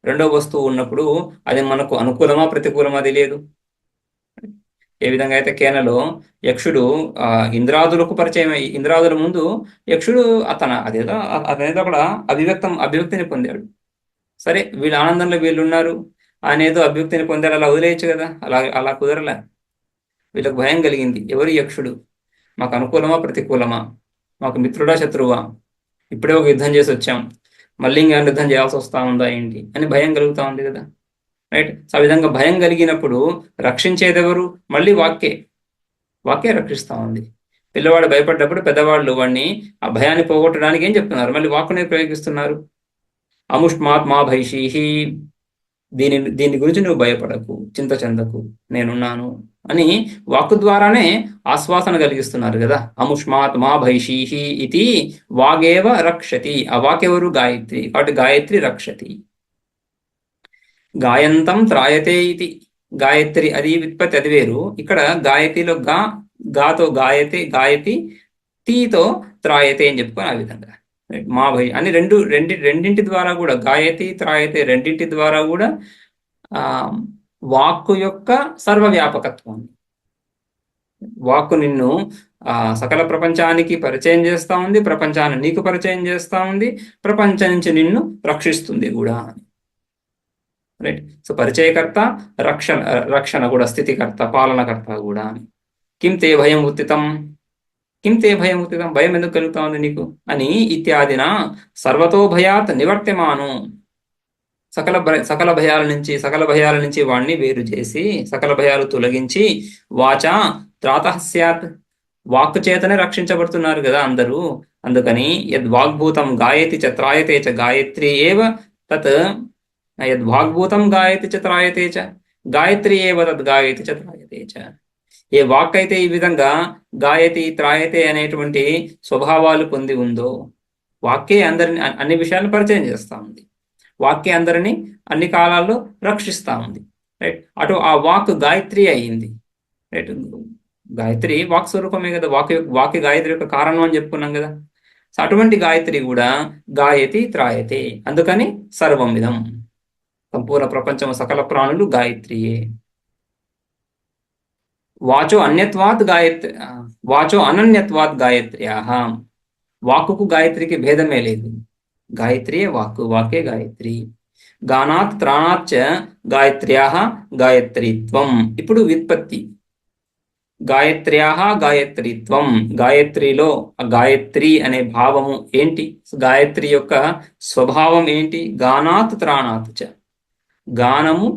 A: రెండో వస్తువు ఉన్నప్పుడు అది మనకు అనుకూలమా ప్రతికూలమా తెలియదు. ఏ విధంగా అయితే కేనలో యక్షుడు ఇంద్రాదులకు పరిచయం, ఇంద్రాదుల ముందు యక్షుడు అతనేదో కూడా అభివ్యక్తిని పొందాడు. సరే, వీళ్ళ ఆనందంలో వీళ్ళు ఉన్నారు, అనేదో అభివ్యక్తిని పొందాడు, అలా వదిలేయచ్చు కదా. అలా కుదరలే. వీళ్ళకి భయం కలిగింది. ఎవరు? యక్షుడు. మాకు అనుకూలమా ప్రతికూలమా, మాకు మిత్రుడా శత్రువా, ఇప్పుడే ఒక యుద్ధం చేసి వచ్చాం, మళ్ళీ ఇంకా యుద్ధం చేయాల్సి వస్తా ఉందా ఏంటి అని భయం కలుగుతా ఉంది కదా, రైట్. సో ఆ విధంగా భయం కలిగినప్పుడు రక్షించేది ఎవరు? మళ్ళీ వాక్యే రక్షిస్తా ఉంది. పిల్లవాడు భయపడ్డప్పుడు పెద్దవాళ్ళు వాడిని ఆ భయాన్ని పోగొట్టడానికి ఏం చెప్తున్నారు? మళ్ళీ వాక్కునే ప్రయోగిస్తున్నారు. అముష్మాత్ మా భైషీహి, దీని గురించి నువ్వు భయపడకు, చింత చెందకు, నేనున్నాను అని వాక్కు ద్వారానే ఆశ్వాసన కలిగిస్తున్నారు కదా. అముష్మాత్ మా భైషీహి ఇది వాగేవ రక్షతి. ఆ వాకెవరు? గాయత్రి. కాబట్టి గాయత్రి రక్షతి. గాయంతం త్రాయతే ఇది. గాయత్రి అది వ్యుత్పత్తి, అది వేరు. ఇక్కడ గాయత్రిలో గాతో గాయతి, తీతో త్రాయతే అని చెప్పుకొని ఆ విధంగా మా భై అని రెండింటి ద్వారా కూడా, గాయతి త్రాయతే రెండింటి ద్వారా కూడా వాక్కు యొక్క సర్వవ్యాపకత్వాన్ని, వాక్కు నిన్ను సకల ప్రపంచానికి పరిచయం చేస్తా ఉంది, ప్రపంచాన్ని నీకు పరిచయం చేస్తా ఉంది, ప్రపంచం నుంచి నిన్ను రక్షిస్తుంది కూడా. రైట్. సో పరిచయకర్త, రక్షణ కూడా, స్థితికర్త, పాలనకర్త కూడా. కిం తే భయం ఉత్తితం, భయం ఎందుకు కలుగుతా ఉంది నీకు అని, ఇత్యాదిన సర్వతో భయాత్ నివర్తమాను. సకల భయాల నుంచి వాణ్ణి వేరు చేసి, సకల భయాలు తొలగించి, వాచా త్రాతః స్యాత్, వాక్కు చేతనే రక్షించబడుతున్నారు కదా అందరూ. అందుకని యద్వాగ్భూతం గాయతి చ త్రాయతే చ గాయత్రి ఏవ తత్, యద్వాగ్భూతం గాయతి చ త్రాయతే చ గాయత్రి ఏవ తద్ గాయతి చ త్రాయతే చ. ఏ వాక్ అయితే ఈ విధంగా గాయతి త్రాయతే అనేటువంటి స్వభావాలు పొంది ఉందో, వాక్యే అందరిని అన్ని విషయాలను పరిచయం చేస్తా ఉంది, వాక్య అందరినీ అన్ని కాలాల్లో రక్షిస్తా ఉంది, రైట్. అటు ఆ వాక్ గాయత్రి అయ్యింది, రైట్. గాయత్రి వాక్ స్వరూపమే కదా, వాక్య గాయత్రి యొక్క కారణం అని చెప్పుకున్నాం కదా. సో అటువంటి గాయత్రి కూడా గాయతి త్రాయతే. అందుకని సర్వమిదం, సంపూర్ణ ప్రపంచం, సకల ప్రాణులు గాయత్రియే. వాచో అనన్యత్వాత్ గాయత్ర్యాః. వాక్కుకు గాయత్రికి భేదమే లేదు. గాయత్రియే వాక్కు, వాక్యే గాయత్రి. గానాత్ త్రాణాచ్చ గాయత్ర్యాః గాయత్రీత్వం. ఇప్పుడు వ్యుత్పత్తి. గాయత్ర్యాః గాయత్రీత్వం. గాయత్రిలో గాయత్రి అనే భావము ఏంటి? గాయత్రి యొక్క స్వభావం ఏంటి? గానాత్ త్రాణాత్ చ. గానము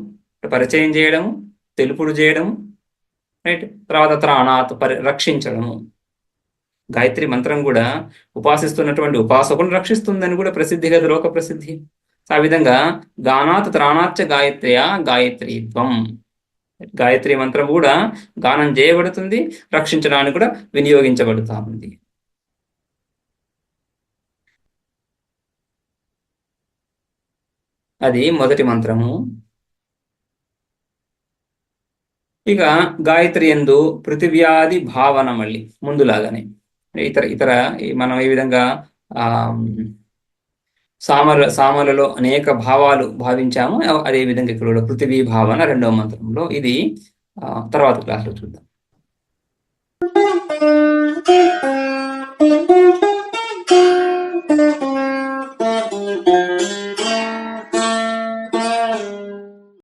A: పరిచయం చేయడము, తెలుపుడు చేయడము, రైట్. తర్వాత త్రాణాత్ రక్షించడము. గాయత్రి మంత్రం కూడా ఉపాసిస్తున్నటువంటి ఉపాసకులను రక్షిస్తుందని కూడా ప్రసిద్ధి కదా, లోక ప్రసిద్ధి. ఆ విధంగా గానాత్ త్రాణాచ్చ గాయత్ర్యా గాయత్రీత్వం, గాయత్రి మంత్రం కూడా గానం చేయబడుతుంది, రక్షించడానికి కూడా వినియోగించబడుతా ఉంది. అది మొదటి మంత్రము. ఇక గాయత్రి యందు పృథివ్యాది భావన మళ్ళీ ముందులాగానే ఇతర మనం ఏ విధంగా సామలలో అనేక భావాలు భావించాము, అదే విధంగా ఇక్కడ కూడా పృథివీ భావన రెండవ మంత్రంలో. ఇది తర్వాత క్లాస్లో చూద్దాం.